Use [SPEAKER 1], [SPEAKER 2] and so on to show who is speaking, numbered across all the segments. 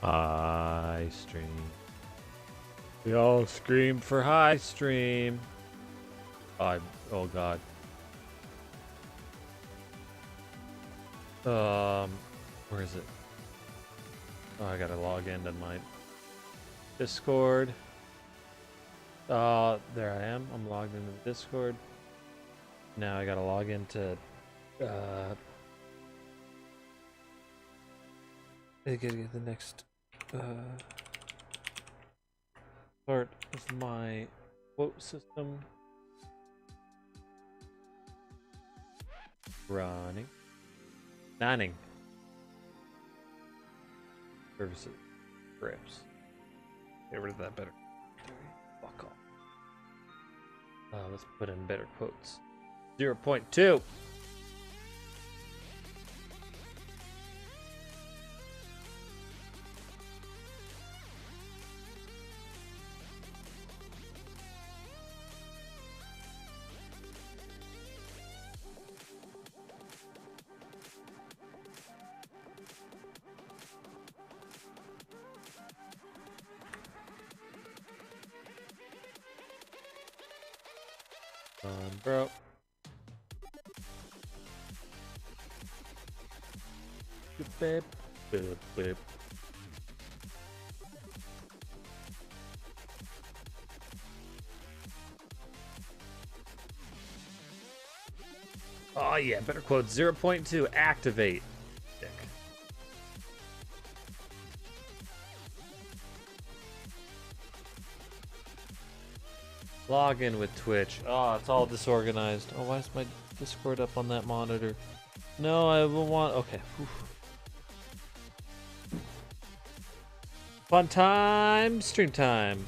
[SPEAKER 1] High stream. We all screamed for high stream. Oh god. Where is it? Oh, I gotta log into my Discord. There I am. I'm logged into the Discord. Now I gotta log into I gotta get the next part of my quote system running. Nanning. Services. Scripts. Get rid of that better. Fuck off. Let's put in better quotes. 0.2. Bro. Beep, beep, beep. Oh yeah, better quote. 0.2. Activate. Dick. Log in with Twitch. Oh, it's all disorganized. Oh, why is my Discord up on that monitor? No, I will want. Okay. Whew. Fun time. Stream time.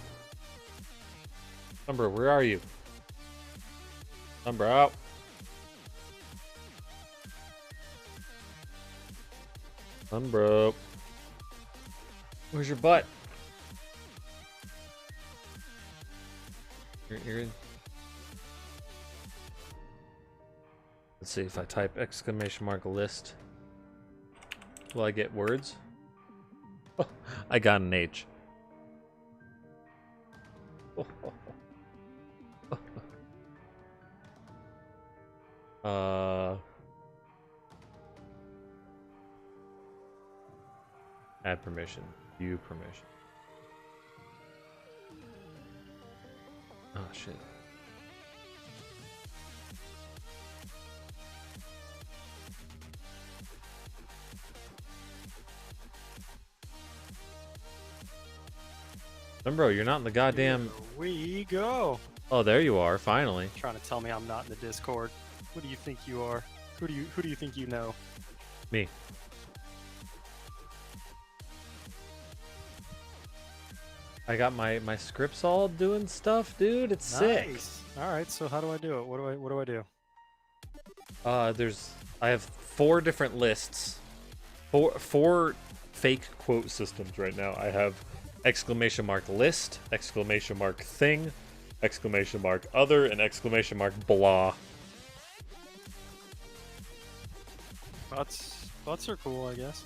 [SPEAKER 1] Umbro, where are you? Umbro out. Umbro. Where's your butt? You're in. Let's see if I type exclamation mark list. Will I get words? Oh, I got an H. Add permission. View permission. Oh shit. Bro, you're not in the goddamn.
[SPEAKER 2] Here we go.
[SPEAKER 1] Oh, there you are, finally.
[SPEAKER 2] Trying to tell me I'm not in the Discord. What do you think you are? Who do you think you know?
[SPEAKER 1] Me. I got my scripts all doing stuff, dude. It's sick.
[SPEAKER 2] All right, so how do I do it? What do I do?
[SPEAKER 1] I have 4 different lists. Four fake quote systems right now. I have exclamation mark list, exclamation mark thing, exclamation mark other, and exclamation mark blah.
[SPEAKER 2] Butts are cool, I guess.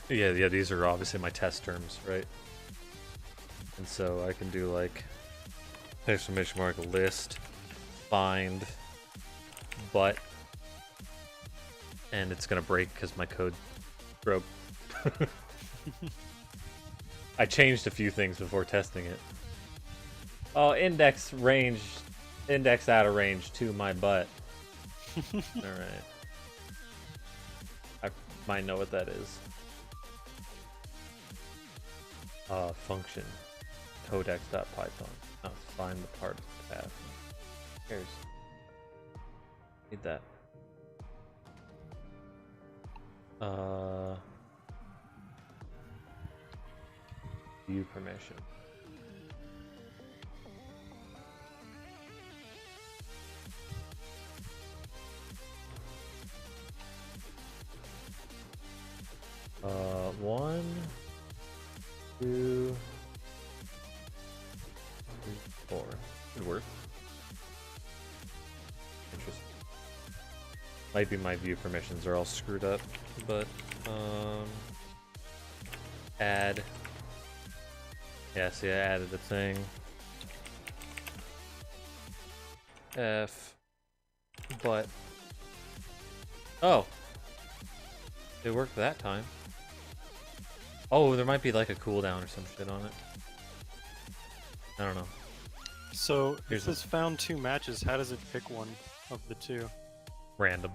[SPEAKER 1] Yeah, these are obviously my test terms, right? And so I can do like exclamation mark list, find, but, and it's gonna break because my code broke. I changed a few things before testing it. Oh, index out of range to my butt. Alright. I might know what that is. Function. Codex.python. Oh, find the part path. Who cares? Need that. View permission. One, two, three, four. Good work. Interesting. Might be my view permissions are all screwed up, but Add. Yeah, see, I added a thing. F. But. Oh. It worked that time. Oh, there might be like a cooldown or some shit on it. I don't know.
[SPEAKER 2] So,
[SPEAKER 1] Here's
[SPEAKER 2] if this found 2 matches, how does it pick one of the 2?
[SPEAKER 1] Random.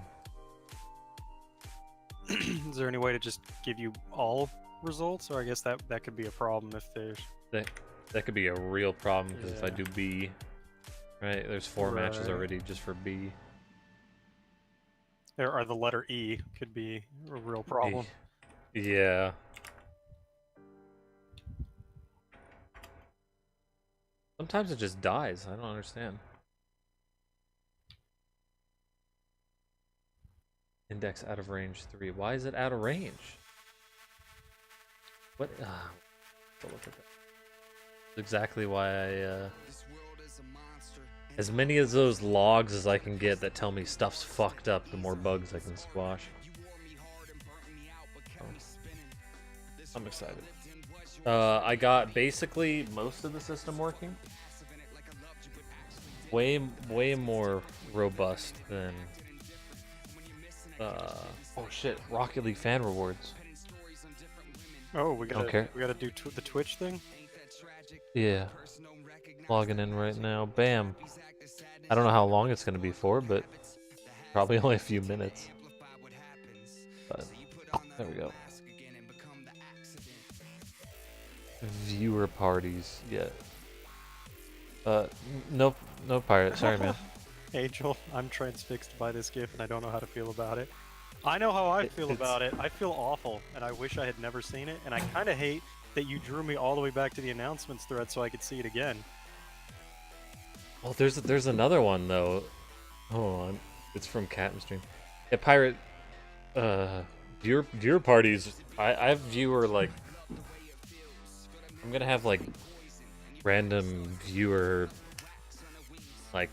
[SPEAKER 2] Is there any way to just give you all results? Or I guess that could be a problem if there's...
[SPEAKER 1] That could be a real problem because if I
[SPEAKER 2] Yeah.
[SPEAKER 1] do B, right? There's 4 matches
[SPEAKER 2] Right.
[SPEAKER 1] already just for B.
[SPEAKER 2] There are the letter E could be a real problem.
[SPEAKER 1] Yeah. Sometimes it just dies. I don't understand. Index out of range 3. Why is it out of range? What? To look at that. That's exactly why I. As many of those logs as I can get that tell me stuff's fucked up, the more bugs I can squash. Oh. I'm excited. I got basically most of the system working. Way more robust than oh shit, Rocket League fan rewards.
[SPEAKER 2] Oh, we
[SPEAKER 1] Okay.
[SPEAKER 2] gotta do the Twitch thing?
[SPEAKER 1] Yeah. Logging in right now. Bam. I don't know how long it's gonna be for, but probably only a few minutes. But there we go. Viewer parties. Yeah. Nope. No pirate. Sorry, man.
[SPEAKER 2] Angel, I'm transfixed by this GIF and I don't know how to feel about it. I know how I feel about it. I feel awful, and I wish I had never seen it, and I kind of hate that you drew me all the way back to the announcements thread so I could see it again.
[SPEAKER 1] Well, there's another one though. Hold on. It's from Captain Stream. Yeah, pirate. Viewer parties. I have viewer like. I'm gonna have like random viewer like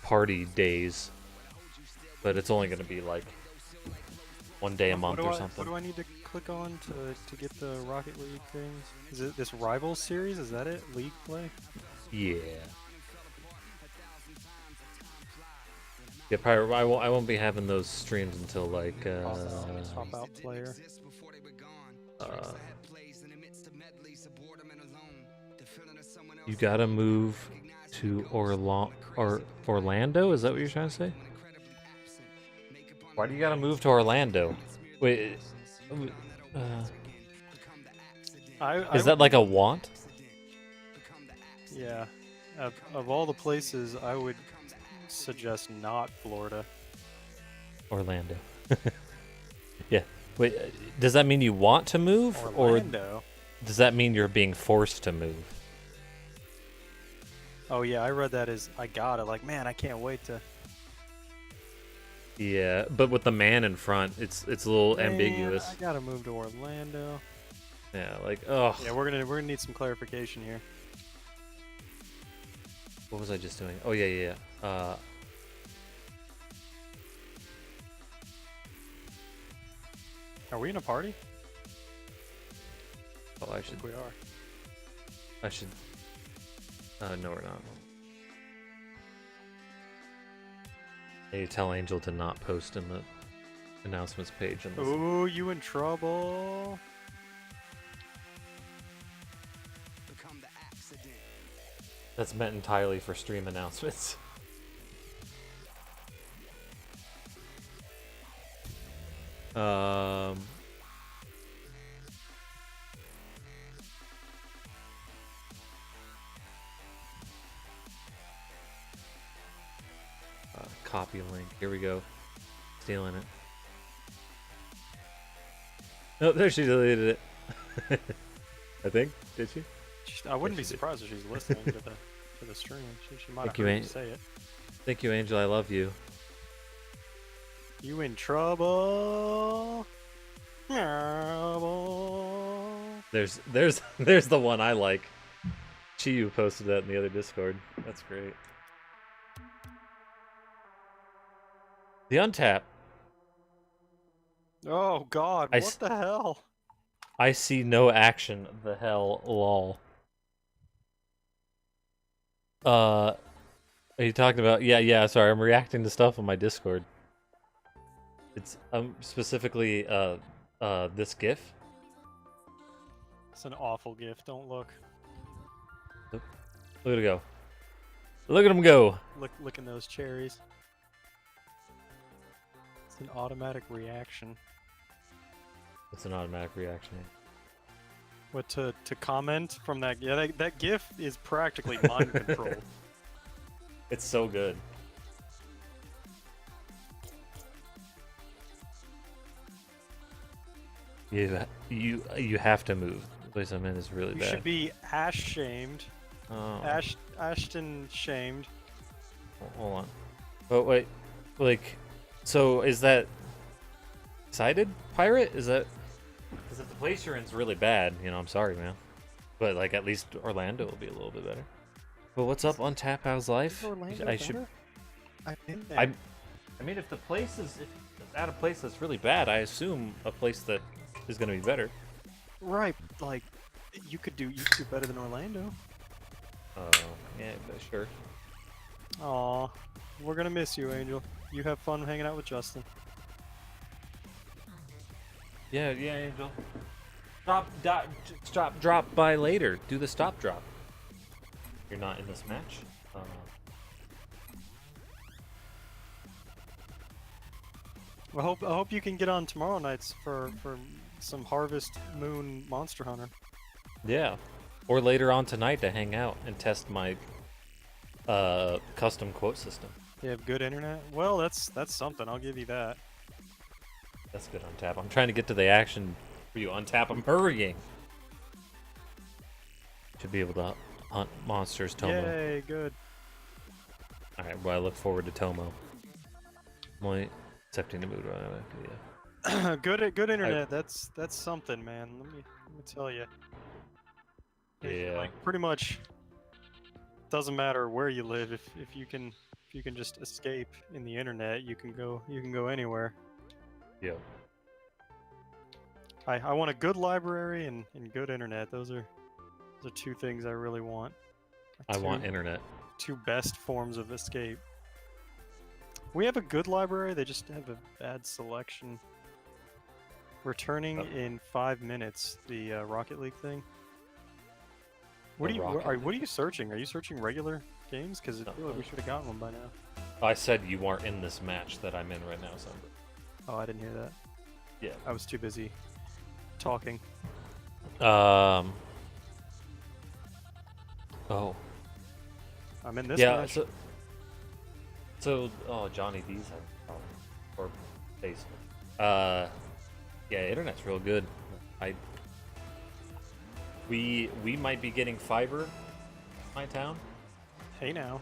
[SPEAKER 1] party days, but it's only gonna be like one day a month or something.
[SPEAKER 2] What do I need to click on to get the Rocket League things? Is it this Rivals series? Is that it? League play?
[SPEAKER 1] Yeah. Yeah, pirate. I won't be having those streams until like
[SPEAKER 2] Top out player.
[SPEAKER 1] You gotta move to Orlando? Is that what you're trying to say? Why do you gotta move to Orlando? Wait, is that like a want?
[SPEAKER 2] Yeah. Of all the places, I would suggest not Florida.
[SPEAKER 1] Orlando. Yeah. Wait, does that mean you want to move,
[SPEAKER 2] Orlando.
[SPEAKER 1] or does that mean you're being forced to move?
[SPEAKER 2] Oh yeah, I read that as I got it. Like, man, I can't wait to.
[SPEAKER 1] Yeah, but with the man in front, it's a little
[SPEAKER 2] Man,
[SPEAKER 1] ambiguous.
[SPEAKER 2] I gotta move to Orlando.
[SPEAKER 1] Yeah, like oh.
[SPEAKER 2] Yeah, we're gonna need some clarification here.
[SPEAKER 1] What was I just doing? Oh yeah.
[SPEAKER 2] Are we in a party?
[SPEAKER 1] Oh, I
[SPEAKER 2] I think we are.
[SPEAKER 1] should. No, we're not. I need to tell Angel to not post in the announcements page.
[SPEAKER 2] Ooh, you in trouble?
[SPEAKER 1] That's meant entirely for stream announcements. Copy link. Here we go. Stealing it. Oh, there she deleted it. I think. Did she?
[SPEAKER 2] I wouldn't be
[SPEAKER 1] she did.
[SPEAKER 2] surprised if she's listening to the stream. She might
[SPEAKER 1] Thank
[SPEAKER 2] have
[SPEAKER 1] you,
[SPEAKER 2] heard me say it.
[SPEAKER 1] Thank you, Angel. I love you.
[SPEAKER 2] You in trouble? Trouble.
[SPEAKER 1] There's the one I like. Chiyu posted that in the other Discord. That's great. The untap.
[SPEAKER 2] Oh God!
[SPEAKER 1] I
[SPEAKER 2] What the hell?
[SPEAKER 1] I see no action. The hell, lol. Are you talking about? Yeah. Sorry, I'm reacting to stuff on my Discord. It's specifically this GIF.
[SPEAKER 2] It's an awful gift. Don't look.
[SPEAKER 1] Look at it go. Look at him go.
[SPEAKER 2] Look in those cherries. It's an automatic reaction.
[SPEAKER 1] It's an automatic reaction.
[SPEAKER 2] What to comment from that? Yeah, that GIF is practically mind control.
[SPEAKER 1] It's so good. You have to move. The place I'm in is really
[SPEAKER 2] You
[SPEAKER 1] bad.
[SPEAKER 2] should be Ash shamed.
[SPEAKER 1] Oh.
[SPEAKER 2] Ashton shamed.
[SPEAKER 1] Hold on. Oh wait, like, so is that Sided Pirate? Is that? Because if the place you're in is really bad, you know, I'm sorry, man. But like, at least Orlando will be a little bit better. But what's up on Tap House Life?
[SPEAKER 2] Is Orlando
[SPEAKER 1] I should.
[SPEAKER 2] better? I'm in there.
[SPEAKER 1] I mean, if the place is if it's at a place that's really bad, I assume a place that is going to be better.
[SPEAKER 2] Right, like you could do better than Orlando.
[SPEAKER 1] Yeah, sure.
[SPEAKER 2] Aw, we're gonna miss you, Angel. You have fun hanging out with Justin.
[SPEAKER 1] Yeah, Angel. Drop by later. Do the stop drop. You're not in this match.
[SPEAKER 2] I hope you can get on tomorrow nights for some Harvest Moon Monster Hunter.
[SPEAKER 1] Yeah, or later on tonight to hang out and test my custom quote system.
[SPEAKER 2] You have good internet? Well, that's something. I'll give you that.
[SPEAKER 1] That's good on tap. I'm trying to get to the action for you on tap. I'm hurrying. Should be able to hunt monsters, Tomo.
[SPEAKER 2] Yay, good.
[SPEAKER 1] All right, well, I look forward to Tomo. I'm only accepting the mood right now. Yeah.
[SPEAKER 2] good internet. That's something, man. Let me tell you.
[SPEAKER 1] Yeah.
[SPEAKER 2] Like pretty much doesn't matter where you live if you can just escape in the internet, you can go anywhere.
[SPEAKER 1] Yeah.
[SPEAKER 2] I want a good library and good internet. Those are two things I really want.
[SPEAKER 1] I want internet.
[SPEAKER 2] Two best forms of escape. We have a good library, they just have a bad selection. Returning in 5 minutes, the Rocket League thing. What are you searching? Are you searching regular games? Because I feel like we should have gotten one by now.
[SPEAKER 1] I said you weren't in this match that I'm in right now, so.
[SPEAKER 2] Oh, I didn't hear that.
[SPEAKER 1] Yeah.
[SPEAKER 2] I was too busy talking.
[SPEAKER 1] Oh.
[SPEAKER 2] I'm in this
[SPEAKER 1] Yeah.
[SPEAKER 2] match.
[SPEAKER 1] So Johnny D's had a problem, or basement. Yeah, internet's real good. We might be getting fiber in my town,
[SPEAKER 2] Hey now.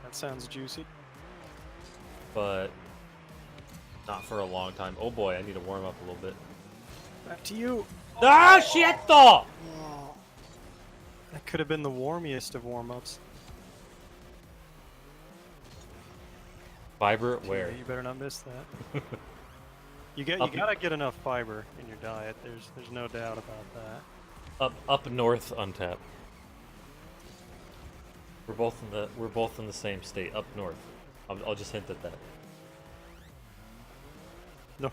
[SPEAKER 2] That sounds juicy.
[SPEAKER 1] but not for a long time. Oh boy, I need to warm up a little bit.
[SPEAKER 2] Back to you.
[SPEAKER 1] Ah, shit! Though.
[SPEAKER 2] That could have been the warmiest of warm-ups.
[SPEAKER 1] Fiber where?
[SPEAKER 2] You better not miss that. You gotta get enough fiber in your diet. There's no doubt about that.
[SPEAKER 1] Up north, Untap. We're both in the same state, up north. I'll just hint at that.
[SPEAKER 2] No,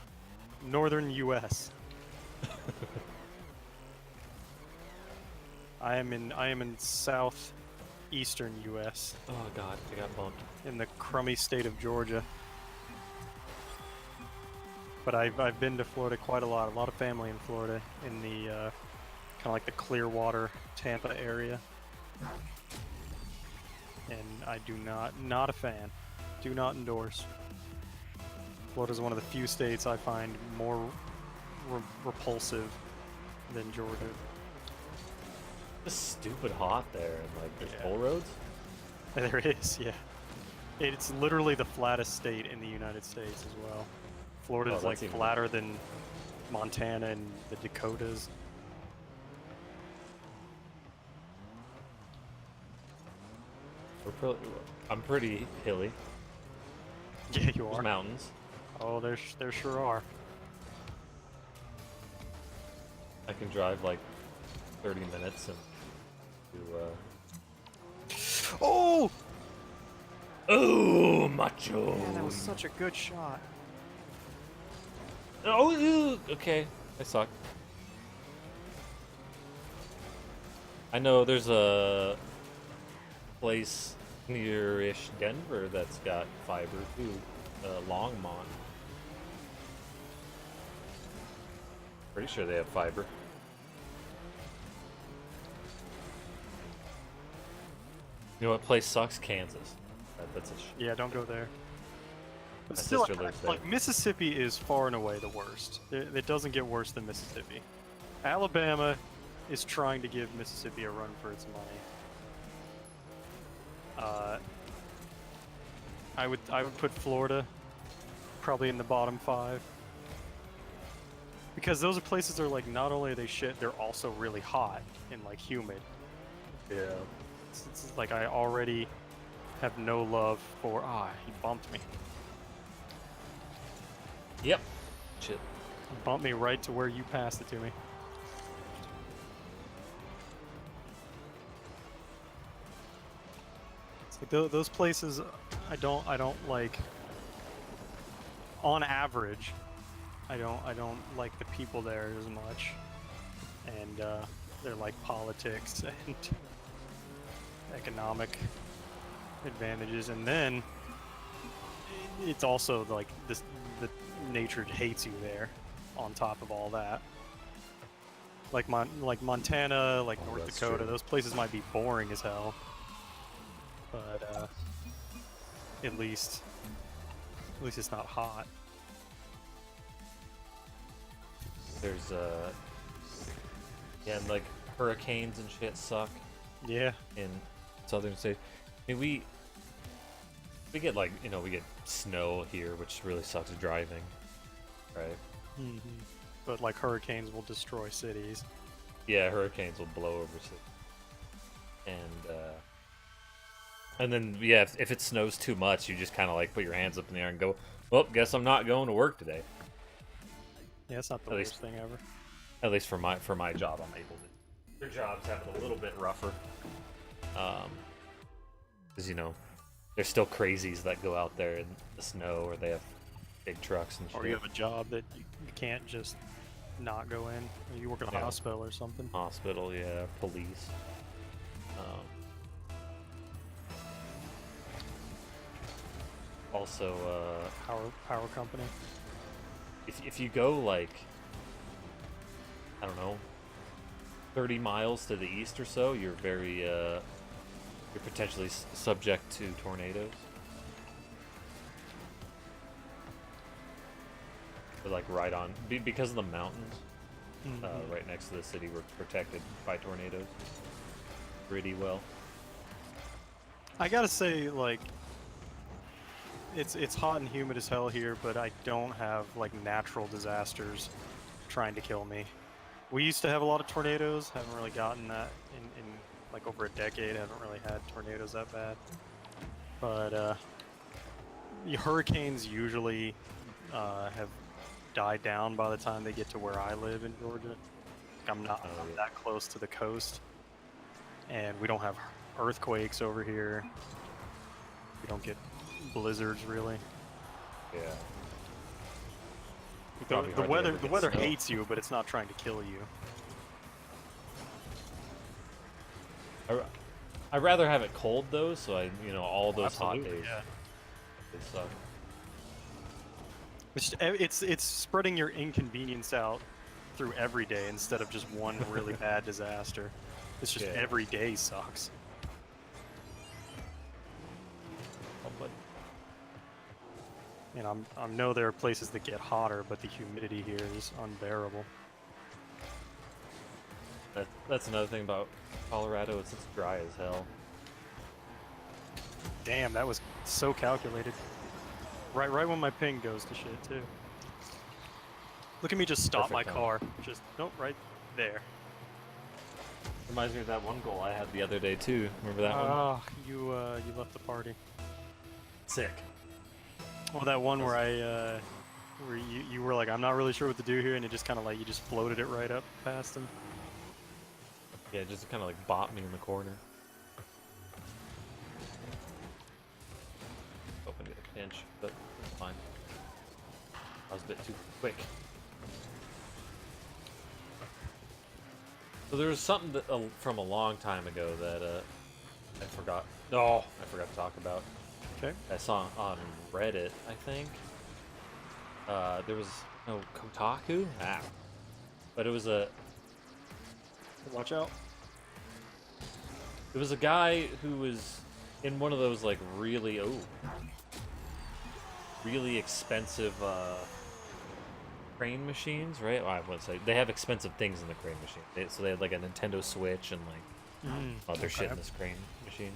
[SPEAKER 2] northern U.S. I am in southeastern U.S.
[SPEAKER 1] Oh god, I got bumped.
[SPEAKER 2] in the crummy state of Georgia. But I've been to Florida quite a lot. A lot of family in Florida, in the kind of like the Clearwater, Tampa area. And I do not a fan. Do not endorse. Florida's one of the few states I find more repulsive than Georgia.
[SPEAKER 1] It's stupid hot there, and like there's
[SPEAKER 2] Yeah.
[SPEAKER 1] toll roads.
[SPEAKER 2] There is, yeah. It's literally the flattest state in the United States as well. Florida is like
[SPEAKER 1] that's even-
[SPEAKER 2] flatter than Montana and the Dakotas.
[SPEAKER 1] I'm pretty hilly.
[SPEAKER 2] Yeah, you
[SPEAKER 1] There's
[SPEAKER 2] are.
[SPEAKER 1] mountains.
[SPEAKER 2] Oh, there sure are.
[SPEAKER 1] I can drive like 30 minutes and do.
[SPEAKER 2] Oh!
[SPEAKER 1] Oh, macho!
[SPEAKER 2] Man, that was such a good shot.
[SPEAKER 1] Oh, ew. Okay, I suck. I know there's a place near-ish Denver that's got fiber too, Longmont. Pretty sure they have fiber. You know what place sucks? Kansas. That's a
[SPEAKER 2] Yeah, don't go there. But
[SPEAKER 1] My
[SPEAKER 2] still,
[SPEAKER 1] sister lives there.
[SPEAKER 2] like Mississippi is far and away the worst. It doesn't get worse than Mississippi. Alabama is trying to give Mississippi a run for its money. I would put Florida probably in the bottom 5 because those are places that are like not only are they shit, they're also really hot and like humid.
[SPEAKER 1] Yeah.
[SPEAKER 2] It's like I already have no love for. He bumped me.
[SPEAKER 1] Yep. Shit.
[SPEAKER 2] Bumped me right to where you passed it to me. It's like those places I don't like. On average, I don't like the people there as much, and they're like politics and economic advantages, and then it's also like the nature hates you there on top of all that. Like Montana, like North
[SPEAKER 1] that's
[SPEAKER 2] Dakota,
[SPEAKER 1] true.
[SPEAKER 2] those places might be boring as hell, but at least it's not hot.
[SPEAKER 1] There's yeah, and like hurricanes and shit suck
[SPEAKER 2] Yeah.
[SPEAKER 1] in southern states. I mean, we get like, you know, we get snow here, which really sucks driving, right?
[SPEAKER 2] But like hurricanes will destroy cities.
[SPEAKER 1] Yeah, hurricanes will blow over cities. And then yeah, if it snows too much, you just kind of like put your hands up in the air and go, well, guess I'm not going to work today.
[SPEAKER 2] Yeah, it's not the
[SPEAKER 1] At
[SPEAKER 2] worst
[SPEAKER 1] least-
[SPEAKER 2] thing ever.
[SPEAKER 1] At least for my job, I'm able to. Their jobs have it a little bit rougher, because you know, there's still crazies that go out there in the snow, or they have big trucks and shit.
[SPEAKER 2] Or you have a job that you can't just not go in. Or you work at a
[SPEAKER 1] Yeah.
[SPEAKER 2] hospital or something.
[SPEAKER 1] Hospital, yeah, police. Also,
[SPEAKER 2] Power company.
[SPEAKER 1] if you go like, I don't know, 30 miles to the east or so, you're very you're potentially subject to tornadoes. They're like right on because of the mountains. Right next to the city, we're protected by tornadoes pretty well.
[SPEAKER 2] I gotta say, like, it's hot and humid as hell here, but I don't have like natural disasters trying to kill me. We used to have a lot of tornadoes. Haven't really gotten that in like over a decade. Haven't really had tornadoes that bad. But the hurricanes usually have died down by the time they get to where I live in Georgia. I'm not that close to the coast, and we don't have earthquakes over here. We don't get blizzards really.
[SPEAKER 1] Yeah.
[SPEAKER 2] The weather hates you, but it's not trying to kill you.
[SPEAKER 1] I'd rather have it cold though, so all those
[SPEAKER 2] Absolutely,
[SPEAKER 1] hot days.
[SPEAKER 2] yeah.
[SPEAKER 1] They suck.
[SPEAKER 2] It's spreading your inconvenience out through every day instead of just one really bad disaster. It's just
[SPEAKER 1] Yeah.
[SPEAKER 2] every day sucks.
[SPEAKER 1] But
[SPEAKER 2] And I know there are places that get hotter, but the humidity here is unbearable.
[SPEAKER 1] that's another thing about Colorado. It's dry as hell.
[SPEAKER 2] Damn, that was so calculated. Right when my ping goes to shit too. Look at me just stop my
[SPEAKER 1] Perfect
[SPEAKER 2] car. Just nope, right there.
[SPEAKER 1] Reminds me of that one goal I had the other day too. Remember that one?
[SPEAKER 2] Oh, you left the party.
[SPEAKER 1] Sick.
[SPEAKER 2] Well, that one where I where you were like, I'm not really sure what to do here, and it just kind of like you just floated it right up past him.
[SPEAKER 1] Yeah, just kind of like bop me in the corner. Hoping to get a pinch, but it's fine. I was a bit too quick. So there was something that, from a long time ago that I forgot. No, I forgot to talk about.
[SPEAKER 2] Okay.
[SPEAKER 1] I saw on Reddit, I think. There was no Kotaku. But it was
[SPEAKER 2] Watch out.
[SPEAKER 1] a guy who was in one of those like really expensive crane machines, right? Well, I wouldn't say they have expensive things in the crane machine. So they had like a Nintendo Switch and like other shit in this crane machine.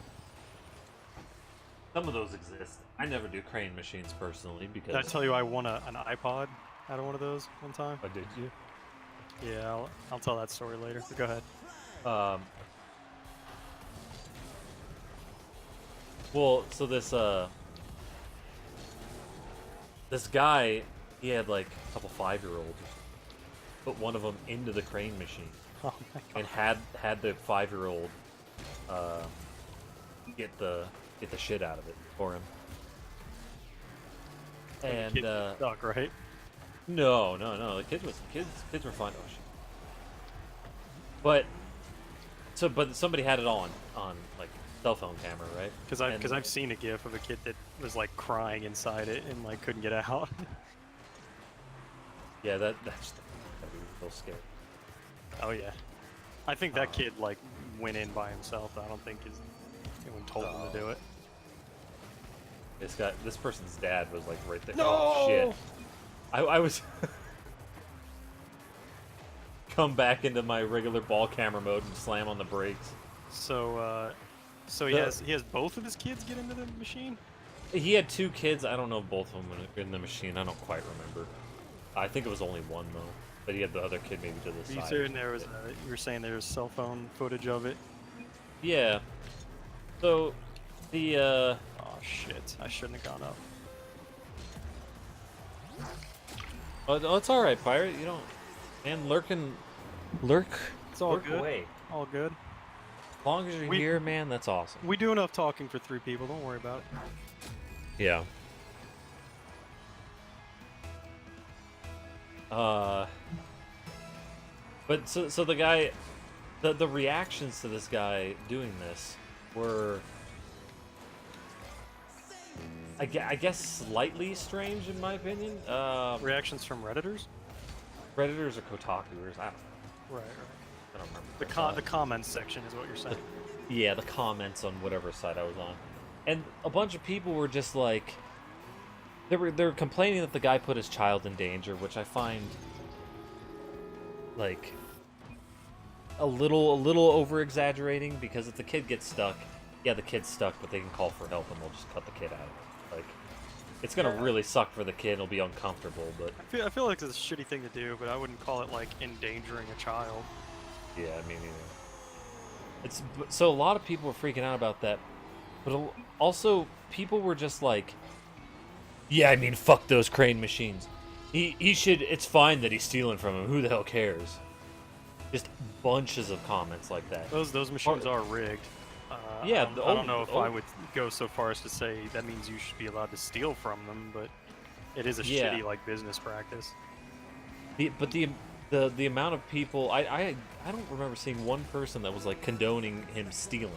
[SPEAKER 1] Some of those exist. I never do crane machines personally because.
[SPEAKER 2] Did I tell you I won an iPod out of one of those one time?
[SPEAKER 1] Oh, did you?
[SPEAKER 2] Yeah, I'll tell that story later. But go ahead.
[SPEAKER 1] Well, so this guy, he had like a couple 5-year-olds, put one of them into the crane machine,
[SPEAKER 2] Oh my god.
[SPEAKER 1] and had the 5-year-old get the shit out of it for him. And
[SPEAKER 2] Duck, right?
[SPEAKER 1] no, the kids were fine. Oh shit. But somebody had it on like cell phone camera, right?
[SPEAKER 2] Because I've seen a GIF of a kid that was like crying inside it and like couldn't get out.
[SPEAKER 1] Yeah, that'd be real scary.
[SPEAKER 2] Oh yeah. I think that kid like went in by himself. I don't think anyone told him to do it.
[SPEAKER 1] This person's dad was like right there.
[SPEAKER 2] No!
[SPEAKER 1] Oh shit! I was come back into my regular ball camera mode and slam on the brakes.
[SPEAKER 2] So he has both of his kids get into the machine.
[SPEAKER 1] He had 2 kids. I don't know if both of them were in the machine. I don't quite remember. I think it was only one though. But he had the other kid maybe to the side.
[SPEAKER 2] You were saying there was cell phone footage of it.
[SPEAKER 1] Yeah. So the
[SPEAKER 2] Oh shit! I shouldn't have gone up.
[SPEAKER 1] oh, it's all right, pirate. You don't. Man, lurk.
[SPEAKER 2] It's all
[SPEAKER 1] lurk
[SPEAKER 2] good.
[SPEAKER 1] away.
[SPEAKER 2] All good.
[SPEAKER 1] As long as you're here, man, that's awesome.
[SPEAKER 2] We do enough talking for 3 people. Don't worry about it.
[SPEAKER 1] Yeah. But so the guy, the reactions to this guy doing this were, I guess, slightly strange in my opinion.
[SPEAKER 2] Reactions from Redditors?
[SPEAKER 1] Redditors or Kotakuers, I don't know.
[SPEAKER 2] Right.
[SPEAKER 1] I don't remember.
[SPEAKER 2] The comments section is what you're saying.
[SPEAKER 1] Yeah, the comments on whatever site I was on, and a bunch of people were just like, they were complaining that the guy put his child in danger, which I find like a little over exaggerating, because if the kid gets stuck, yeah, the kid's stuck, but they can call for help and we'll just cut the kid out of it. Like, it's gonna really suck for the kid. It'll be uncomfortable, but
[SPEAKER 2] I feel like it's a shitty thing to do, but I wouldn't call it like endangering a child.
[SPEAKER 1] yeah, I mean, so a lot of people were freaking out about that, but also people were just like, yeah, I mean, fuck those crane machines. He should. It's fine that he's stealing from him. Who the hell cares? Just bunches of comments like that.
[SPEAKER 2] Those machines are rigged.
[SPEAKER 1] Yeah,
[SPEAKER 2] I don't know if I would go so far as to say that means you should be allowed to steal from them, but it is a shitty like business practice.
[SPEAKER 1] But the amount of people, I don't remember seeing one person that was like condoning him stealing.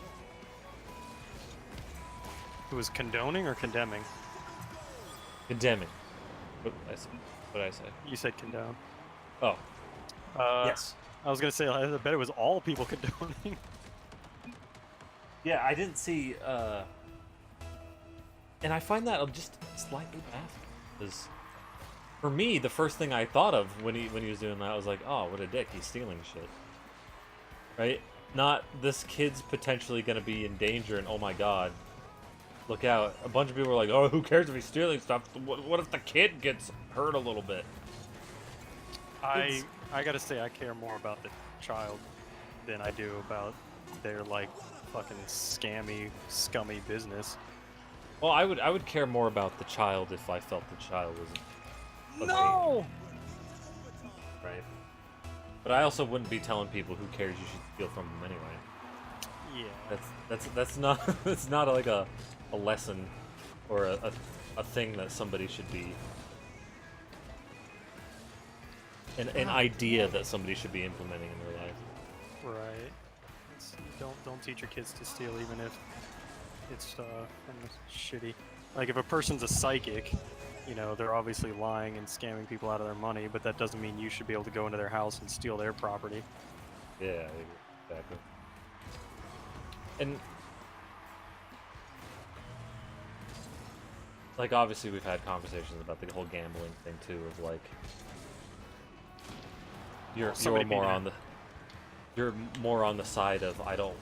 [SPEAKER 2] It was condoning or condemning?
[SPEAKER 1] Condemning. What did I say?
[SPEAKER 2] You said condone.
[SPEAKER 1] Oh. Yes.
[SPEAKER 2] I was gonna say I bet it was all people condoning.
[SPEAKER 1] Yeah, I didn't see, and I find that just slightly baffling, because for me, the first thing I thought of when he was doing that, I was like, oh, what a dick, he's stealing shit. Right? Not, this kid's potentially going to be in danger, and oh my god, look out. A bunch of people were like, oh, who cares if he's stealing stuff? What if the kid gets hurt a little bit?
[SPEAKER 2] I gotta say, I care more about the child than I do about their, like, fucking scammy, scummy business.
[SPEAKER 1] Well, I would care more about the child if I felt the child was of
[SPEAKER 2] No!
[SPEAKER 1] game, right? But I also wouldn't be telling people who cares you should steal from them anyway.
[SPEAKER 2] Yeah.
[SPEAKER 1] That's not that's not like a lesson or a thing that somebody should be an idea that somebody should be implementing in their life.
[SPEAKER 2] Right. Don't teach your kids to steal, even if it's shitty. Like if a person's a psychic, you know, they're obviously lying and scamming people out of their money, but that doesn't mean you should be able to go into their house and steal their property.
[SPEAKER 1] Yeah, exactly. And like obviously we've had conversations about the whole gambling thing too, of like you're more on the side of I don't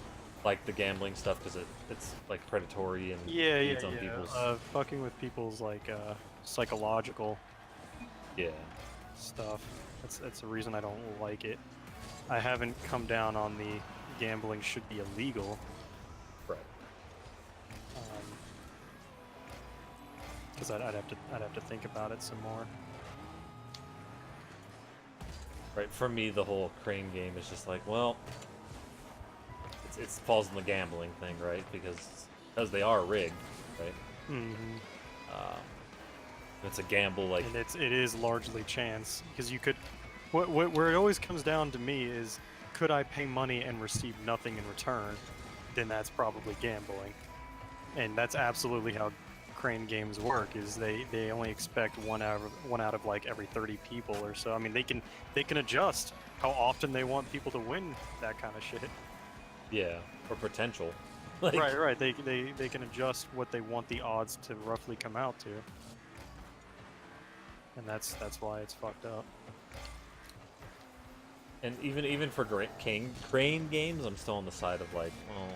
[SPEAKER 1] like the gambling stuff because it's like predatory and feeds on people's
[SPEAKER 2] fucking with people's like psychological stuff. That's the reason I don't like it. I haven't come down on the gambling should be illegal.
[SPEAKER 1] Right.
[SPEAKER 2] Because I'd have to think about it some more.
[SPEAKER 1] Right. For me, the whole Crane game is just like, well, it falls in the gambling thing, right? Because they are rigged, right?
[SPEAKER 2] Mm-hmm.
[SPEAKER 1] It's a gamble, like.
[SPEAKER 2] And it is largely chance because you could. Where it always comes down to me is, could I pay money and receive nothing in return? Then that's probably gambling, and that's absolutely how Crane games work. Is they only expect one out of like every 30 people or so. I mean, they can adjust how often they want people to win that kind of shit.
[SPEAKER 1] Yeah, or potential.
[SPEAKER 2] Like, right. They can adjust what they want the odds to roughly come out to, and that's why it's fucked up.
[SPEAKER 1] And even for Crane games, I'm still on the side of like, well,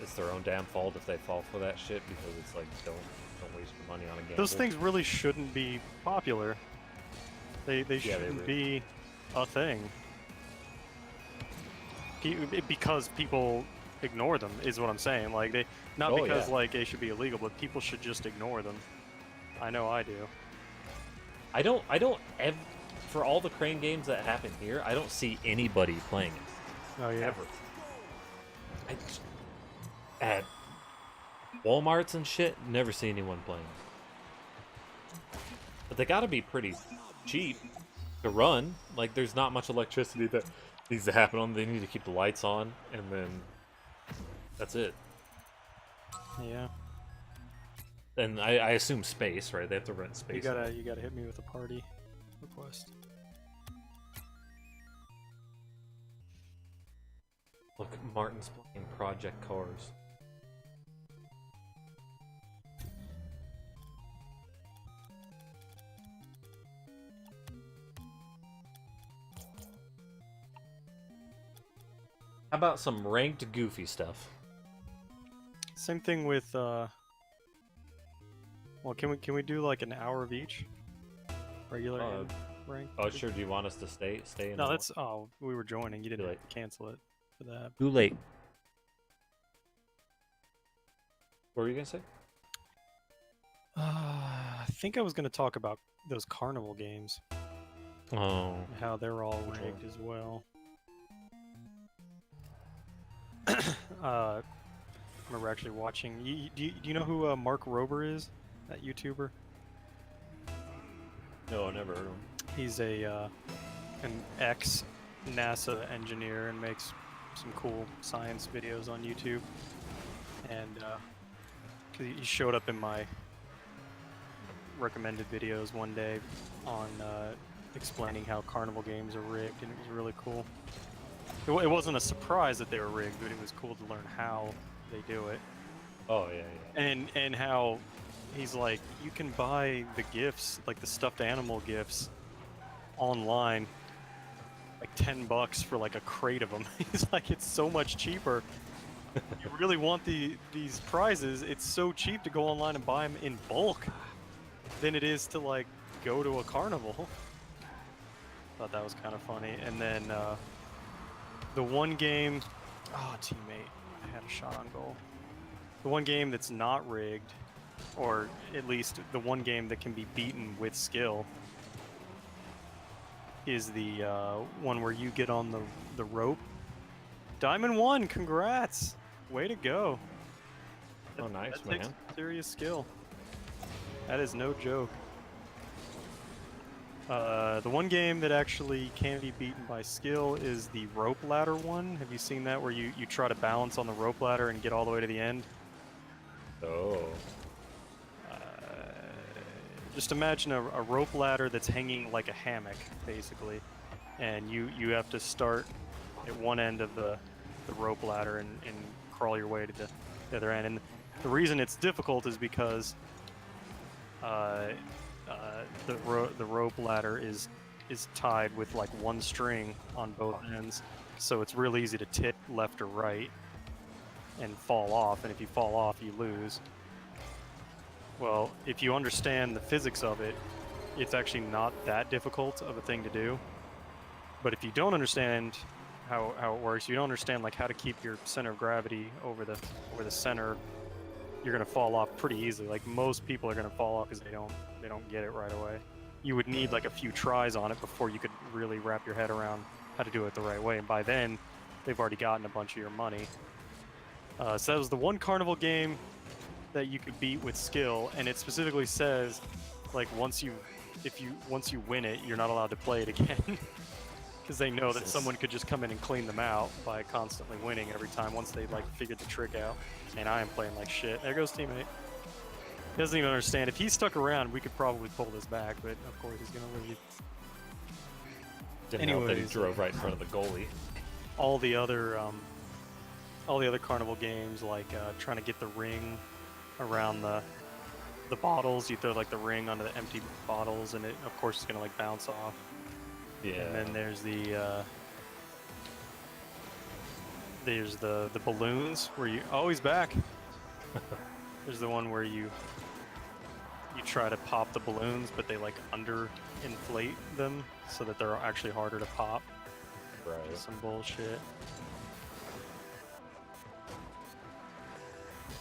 [SPEAKER 1] it's their own damn fault if they fall for that shit, because it's like don't waste your money on a game.
[SPEAKER 2] Those things really shouldn't be popular. They shouldn't be a thing. Because people ignore them is what I'm saying. Like like they should be illegal, but people should just ignore them. I know I do.
[SPEAKER 1] I don't ever, for all the Crane games that happen here, I don't see anybody playing it.
[SPEAKER 2] Oh yeah.
[SPEAKER 1] Ever. At Walmarts and shit, never see anyone playing it. But they gotta be pretty cheap to run. Like, there's not much electricity that needs to happen on them. They need to keep the lights on, and then that's it.
[SPEAKER 2] Yeah.
[SPEAKER 1] And I assume space, right? They have to rent space.
[SPEAKER 2] You gotta hit me with a party request.
[SPEAKER 1] Look, Martin's playing Project Cars. How about some ranked goofy stuff?
[SPEAKER 2] Same thing with well, can we do like an hour of each? Regular and ranked?
[SPEAKER 1] Oh, sure. Do you want us to stay in?
[SPEAKER 2] No, that's we were joining. You didn't cancel it for that.
[SPEAKER 1] Too late. What were you gonna say?
[SPEAKER 2] I think I was gonna talk about those carnival games.
[SPEAKER 1] Oh.
[SPEAKER 2] How they're all rigged as well. I remember actually watching. Do you know who Mark Rober is? That YouTuber?
[SPEAKER 1] No, I never heard of him.
[SPEAKER 2] He's an ex-NASA engineer and makes some cool science videos on YouTube. And he showed up in my recommended videos one day on explaining how carnival games are rigged, and it was really cool. It wasn't a surprise that they were rigged, but it was cool to learn how they do it.
[SPEAKER 1] Oh yeah.
[SPEAKER 2] And how he's like, you can buy the gifts, like the stuffed animal gifts, online, like $10 for like a crate of them. He's like, it's so much cheaper. You really want these prizes? It's so cheap to go online and buy them in bulk than it is to like go to a carnival. Thought that was kind of funny. And then the one game, teammate, I had a shot on goal. The one game that's not rigged or at least the one game that can be beaten with skill, is the one where you get on the rope. Diamond 1, congrats! Way to go.
[SPEAKER 1] Oh, nice,
[SPEAKER 2] That takes
[SPEAKER 1] man.
[SPEAKER 2] serious skill. That is no joke. The one game that actually can be beaten by skill is the rope ladder one. Have you seen that, where you try to balance on the rope ladder and get all the way to the end?
[SPEAKER 1] Oh.
[SPEAKER 2] Just imagine a rope ladder that's hanging like a hammock, basically. And you have to start at one end of the rope ladder and crawl your way to the other end. And the reason it's difficult is because the rope ladder is tied with like one string on both ends, so it's real easy to tip left or right and fall off, and if you fall off you lose. Well, if you understand the physics of it, it's actually not that difficult of a thing to do. But if you don't understand how it works, you don't understand like how to keep your center of gravity over the center, you're gonna fall off pretty easily. Like most people are gonna fall off because they don't get it right away. You would need like a few tries on it before you could really wrap your head around how to do it the right way. And by then, they've already gotten a bunch of your money. So that was the one carnival game that you could beat with skill, and it specifically says, like once you win it, you're not allowed to play it again. Because they know that someone could just come in and clean them out by constantly winning every time once they like figured the trick out. And I am playing like shit. There goes teammate. He doesn't even understand. If he stuck around, we could probably pull this back, but of course he's gonna leave.
[SPEAKER 1] Didn't help that he drove right in front of the goalie.
[SPEAKER 2] All the other carnival games, like trying to get the ring around the bottles, you throw like the ring onto the empty bottles, and it of course is gonna like bounce off.
[SPEAKER 1] Yeah.
[SPEAKER 2] And then there's the balloons where you always back. There's the one where you try to pop the balloons, but they like under-inflate them so that they're actually harder to pop.
[SPEAKER 1] Right.
[SPEAKER 2] Some bullshit.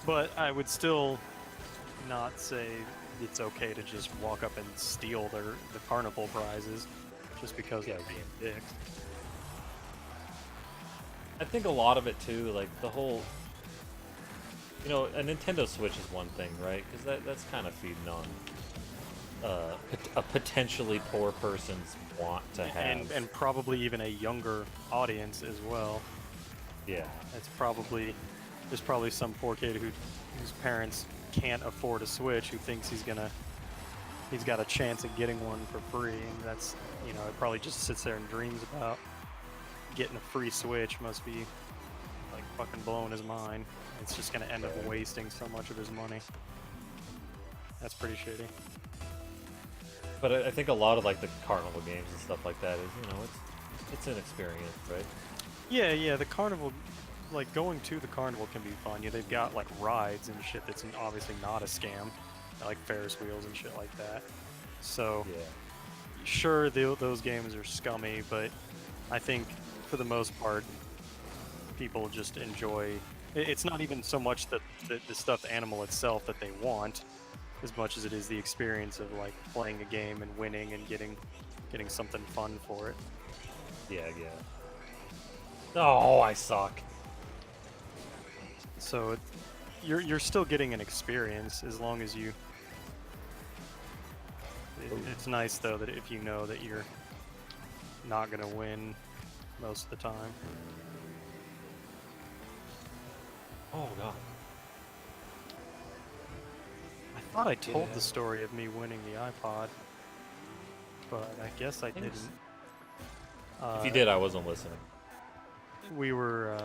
[SPEAKER 2] But I would still not say it's okay to just walk up and steal the carnival prizes just because they're being dicks.
[SPEAKER 1] I think a lot of it too, like the whole, a Nintendo Switch is one thing, right? Because that's kind of feeding on a potentially poor person's want to have,
[SPEAKER 2] and probably even a younger audience as well.
[SPEAKER 1] Yeah.
[SPEAKER 2] There's probably some poor kid whose parents can't afford a Switch, who thinks he's got a chance at getting one for free, and that's, it probably just sits there and dreams about getting a free Switch. Must be like fucking blowing his mind. It's just gonna end up wasting so much of his money. That's pretty shitty.
[SPEAKER 1] But I think a lot of like the carnival games and stuff like that is, it's an experience, right?
[SPEAKER 2] Yeah, the carnival, like going to the carnival can be fun. Yeah, they've got like rides and shit that's obviously not a scam, like Ferris wheels and shit like that. So,
[SPEAKER 1] Yeah.
[SPEAKER 2] sure, those games are scummy, but I think for the most part, people just enjoy. It's not even so much the stuffed animal itself that they want, as much as it is the experience of like playing a game and winning and getting something fun for it.
[SPEAKER 1] Yeah. Oh, I suck.
[SPEAKER 2] So you're still getting an experience as long as you. It's nice though that if you know that you're not gonna win most of the time.
[SPEAKER 1] Oh god.
[SPEAKER 2] I thought I told the story of me winning the iPod, but I guess I didn't.
[SPEAKER 1] If you did, I wasn't listening.
[SPEAKER 2] We were.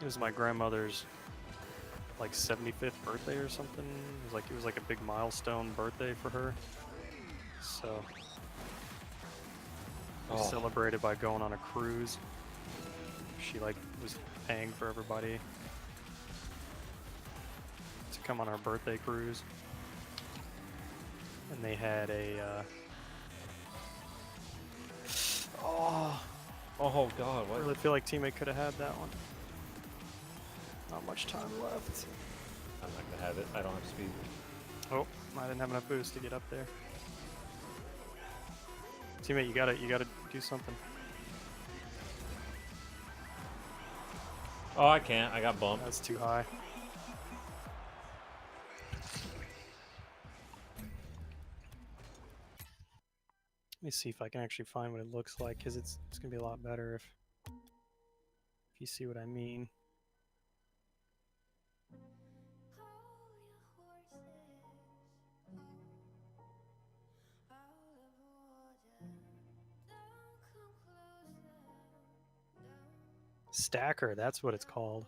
[SPEAKER 2] It was my grandmother's like 75th birthday or something. It was like a big milestone birthday for her. So we celebrated by going on a cruise. She like was paying for everybody to come on our birthday cruise, and they had a.
[SPEAKER 1] Oh god,
[SPEAKER 2] I
[SPEAKER 1] what?
[SPEAKER 2] really feel like teammate could have had that one. Not much time left.
[SPEAKER 1] I'm not gonna have it. I don't have speed.
[SPEAKER 2] Oh, I didn't have enough boost to get up there. Teammate, you gotta do something.
[SPEAKER 1] Oh, I can't. I got bumped.
[SPEAKER 2] That's too high. Let me see if I can actually find what it looks like, because it's gonna be a lot better if you see what I mean. Stacker, that's what it's called.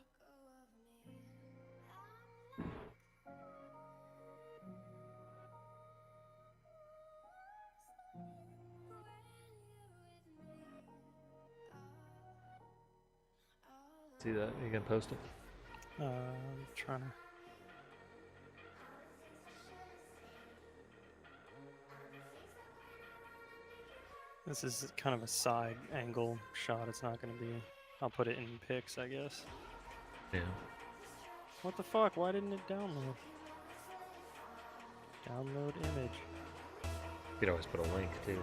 [SPEAKER 1] See that? You can post it.
[SPEAKER 2] I'm trying to. This is kind of a side angle shot. It's not going to be. I'll put it in pics, I guess.
[SPEAKER 1] Yeah.
[SPEAKER 2] What the fuck? Why didn't it download? Download image.
[SPEAKER 1] You could always put a link too.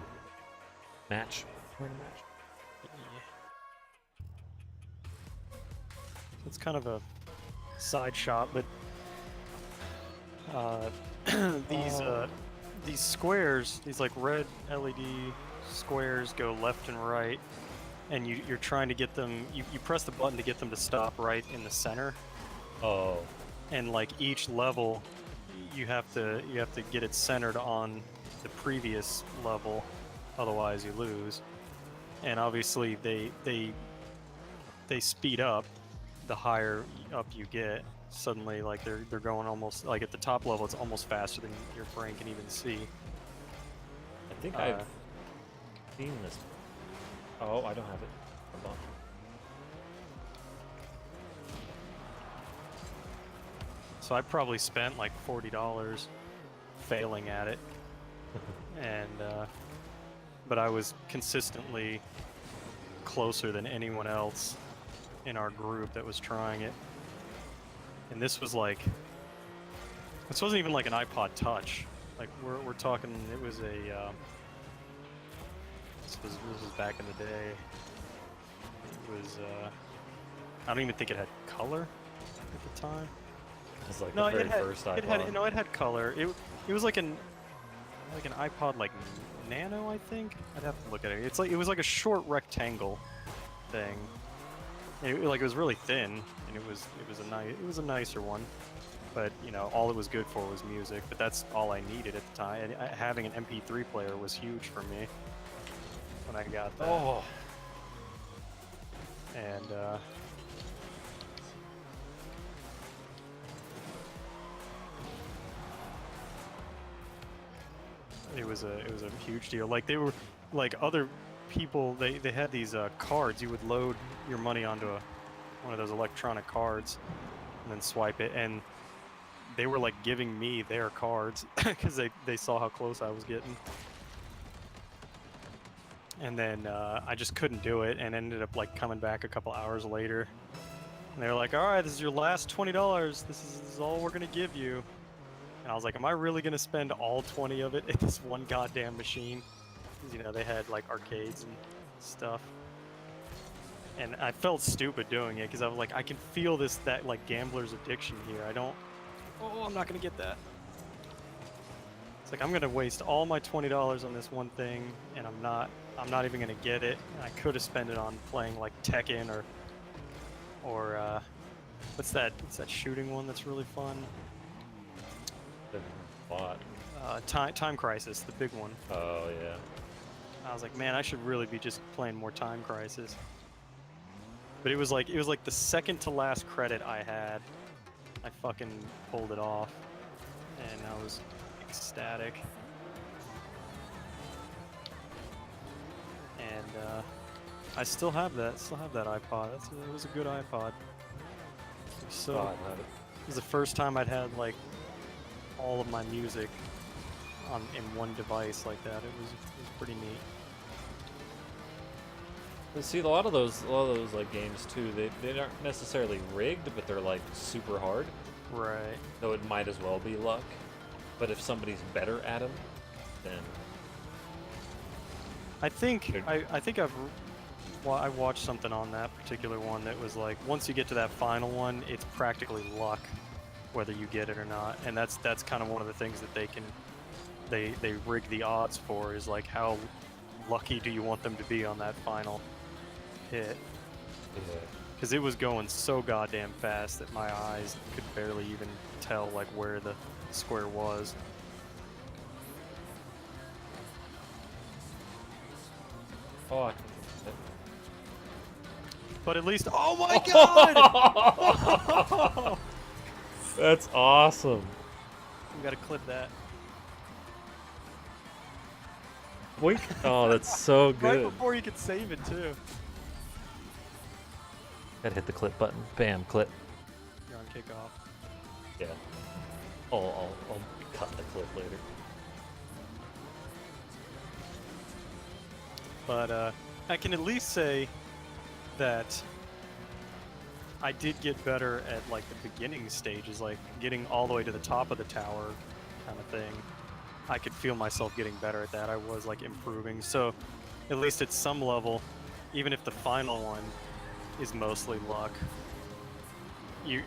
[SPEAKER 1] Match. We're in a match.
[SPEAKER 2] It's kind of a side shot, but these squares, these like red LED squares, go left and right, and you're trying to get them. You press the button to get them to stop right in the center.
[SPEAKER 1] Oh.
[SPEAKER 2] And like each level, you have to get it centered on the previous level, otherwise you lose. And obviously they speed up the higher up you get. Suddenly, like they're going almost like at the top level, it's almost faster than your brain can even see.
[SPEAKER 1] I think I've seen this. Oh, I don't have it. Hold on.
[SPEAKER 2] So I probably spent like $40 failing at it, and but I was consistently closer than anyone else in our group that was trying it. And this was like, this wasn't even like an iPod Touch. Like we're talking, it was a this was back in the day. It was I don't even think it had color at the time.
[SPEAKER 1] It's like
[SPEAKER 2] No,
[SPEAKER 1] the very
[SPEAKER 2] it had,
[SPEAKER 1] first iPod.
[SPEAKER 2] it had color. It was like an iPod like Nano, I think. I'd have to look at it. It was like a short rectangle thing. And it was really thin, and it was a nicer one. But you know, all it was good for was music. But that's all I needed at the time. And having an MP3 player was huge for me when I got that.
[SPEAKER 1] Oh.
[SPEAKER 2] And it was a huge deal. Like they were like other people, they had these cards. You would load your money onto one of those electronic cards and then swipe it, and they were like giving me their cards because they saw how close I was getting. And then I just couldn't do it, and ended up like coming back a couple hours later, and they were like, all right, this is your last $20. This is all we're gonna give you. And I was like, am I really gonna spend all 20 of it at this one goddamn machine? You know, they had like arcades and stuff, and I felt stupid doing it because I was like, I can feel that like gambler's addiction here. I'm not gonna get that. It's like I'm gonna waste all my $20 on this one thing, and I'm not even gonna get it. I could have spent it on playing like Tekken or what's that shooting one that's really fun?
[SPEAKER 1] Bought.
[SPEAKER 2] Time Crisis, the big one.
[SPEAKER 1] Oh yeah.
[SPEAKER 2] I was like, man, I should really be just playing more Time Crisis. But it was like the second to last credit I had. I fucking pulled it off, and I was ecstatic. And I still have that iPod. It was a good iPod. So
[SPEAKER 1] God, not it.
[SPEAKER 2] it was the first time I'd had like all of my music in one device like that. It was pretty neat.
[SPEAKER 1] But see, a lot of those like games too, they aren't necessarily rigged, but they're like super hard.
[SPEAKER 2] Right.
[SPEAKER 1] So it might as well be luck. But if somebody's better at them, then
[SPEAKER 2] I think
[SPEAKER 1] Good.
[SPEAKER 2] I think I watched something on that particular one that was like once you get to that final one, it's practically luck whether you get it or not, and that's kind of one of the things that they rig the odds for is like how lucky do you want them to be on that final hit?
[SPEAKER 1] yeah.
[SPEAKER 2] Because it was going so goddamn fast that my eyes could barely even tell like where the square was.
[SPEAKER 1] Oh, I
[SPEAKER 2] But at least, oh my god!
[SPEAKER 1] That's awesome.
[SPEAKER 2] We gotta clip that.
[SPEAKER 1] Boink. Oh, that's so
[SPEAKER 2] Right
[SPEAKER 1] good.
[SPEAKER 2] before you could save it too.
[SPEAKER 1] Gotta hit the clip button. Bam, clip.
[SPEAKER 2] You're on kickoff.
[SPEAKER 1] Yeah. I'll cut the clip later.
[SPEAKER 2] But I can at least say that I did get better at like the beginning stages, like getting all the way to the top of the tower kind of thing. I could feel myself getting better at that. I was like improving. So at least at some level, even if the final one is mostly luck, you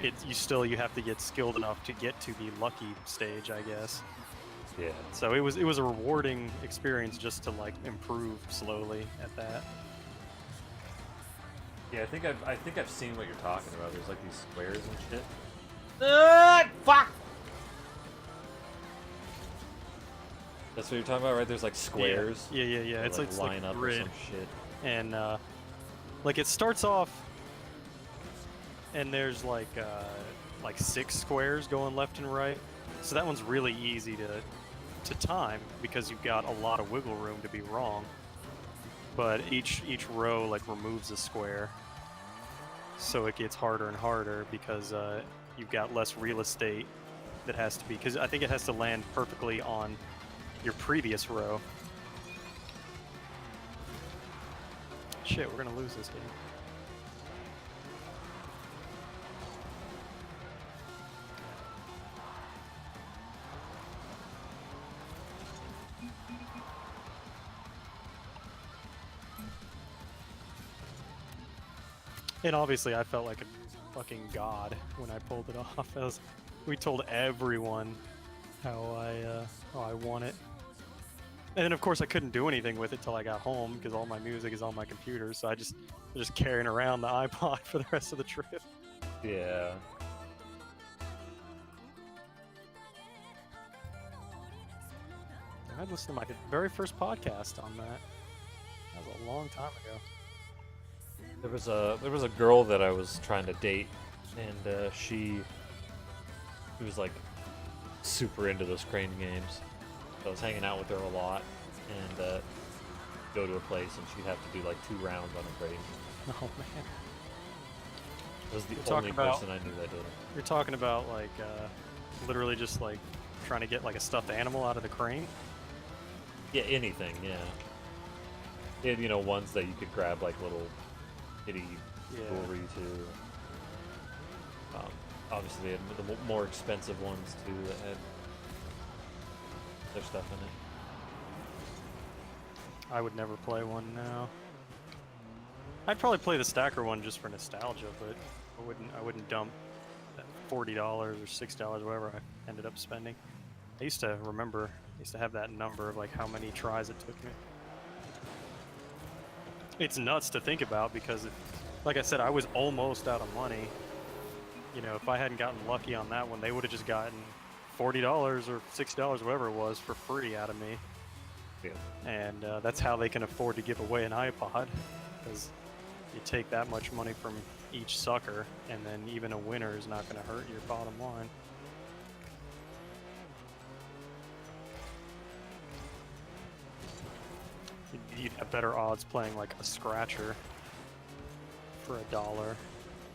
[SPEAKER 2] have to get skilled enough to get to the lucky stage, I guess.
[SPEAKER 1] Yeah.
[SPEAKER 2] So it was a rewarding experience just to like improve slowly at that.
[SPEAKER 1] Yeah, I think I've seen what you're talking about. There's like these squares and shit. Fuck! That's what you're talking about, right? There's like squares.
[SPEAKER 2] Yeah.
[SPEAKER 1] that,
[SPEAKER 2] It's like
[SPEAKER 1] line
[SPEAKER 2] a
[SPEAKER 1] up or
[SPEAKER 2] grid.
[SPEAKER 1] some shit.
[SPEAKER 2] And like it starts off and there's like 6 squares going left and right, so that one's really easy to time because you've got a lot of wiggle room to be wrong, but each row like removes a square, so it gets harder and harder because you've got less real estate that has to be, because I think it has to land perfectly on your previous row. Shit, we're gonna lose this game. And obviously I felt like a fucking god when I pulled it off. We told everyone how I won it. And then of course I couldn't do anything with it till I got home because all my music is on my computer, so I was just carrying around the iPod for the rest of the trip.
[SPEAKER 1] Yeah.
[SPEAKER 2] I listened to my very first podcast on that. That was a long time ago.
[SPEAKER 1] There was a girl that I was trying to date, and she was like super into those crane games. So I was hanging out with her a lot, and go to a place, and she'd have to do like 2 rounds on a crane.
[SPEAKER 2] Oh man.
[SPEAKER 1] It was the
[SPEAKER 2] You're
[SPEAKER 1] only
[SPEAKER 2] talking about-
[SPEAKER 1] person I knew that did it.
[SPEAKER 2] You're talking about like literally just like trying to get like a stuffed animal out of the crane?
[SPEAKER 1] Yeah, anything, yeah. And, ones that you could grab like little kitty
[SPEAKER 2] Yeah.
[SPEAKER 1] jewelry to. Obviously, they had the more expensive ones too that had their stuff in it.
[SPEAKER 2] I would never play one now. I'd probably play the stacker one just for nostalgia, but I wouldn't dump that $40 or $6, whatever I ended up spending. I used to have that number of like how many tries it took me. It's nuts to think about because, like I said, I was almost out of money. If I hadn't gotten lucky on that one, they would have just gotten $40 or $6, whatever it was, for free out of me.
[SPEAKER 1] Yeah.
[SPEAKER 2] And that's how they can afford to give away an iPod, because you take that much money from each sucker, and then even a winner is not going to hurt your bottom line. You'd have better odds playing like a scratcher for $1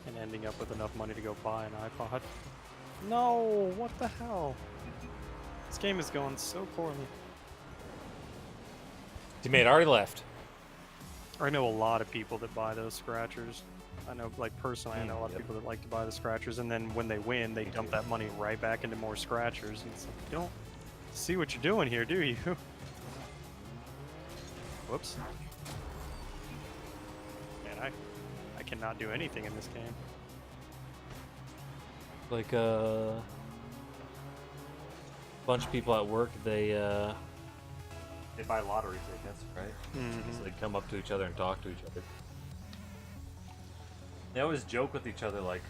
[SPEAKER 2] and ending up with enough money to go buy an iPod. No, what the hell? This game is going so poorly.
[SPEAKER 1] Teammate already left.
[SPEAKER 2] I know a lot of people that buy those scratchers. I know, like personally, I know a lot of
[SPEAKER 1] Yep.
[SPEAKER 2] people that like to buy the scratchers, and then when they win, they dump that money right back into more scratchers. And it's like, you don't see what you're doing here, do you? Whoops. Man, I cannot do anything in this game.
[SPEAKER 1] Like bunch of people at work, they buy lottery tickets, right? So they come up to each other and talk to each other. They always joke with each other like,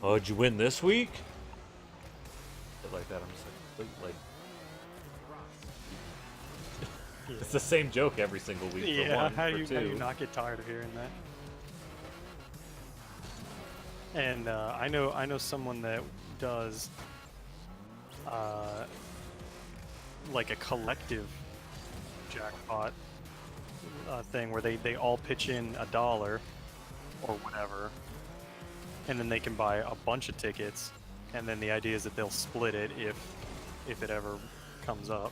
[SPEAKER 1] "Oh, did you win this week?" Shit like that. I'm just like, it's the same joke every single week. For
[SPEAKER 2] Yeah,
[SPEAKER 1] one,
[SPEAKER 2] how
[SPEAKER 1] for
[SPEAKER 2] do
[SPEAKER 1] two.
[SPEAKER 2] you not get tired of hearing that? And I know someone that does like a collective jackpot thing where they all pitch in $1 or whatever, and then they can buy a bunch of tickets, and then the idea is that they'll split it if it ever comes up.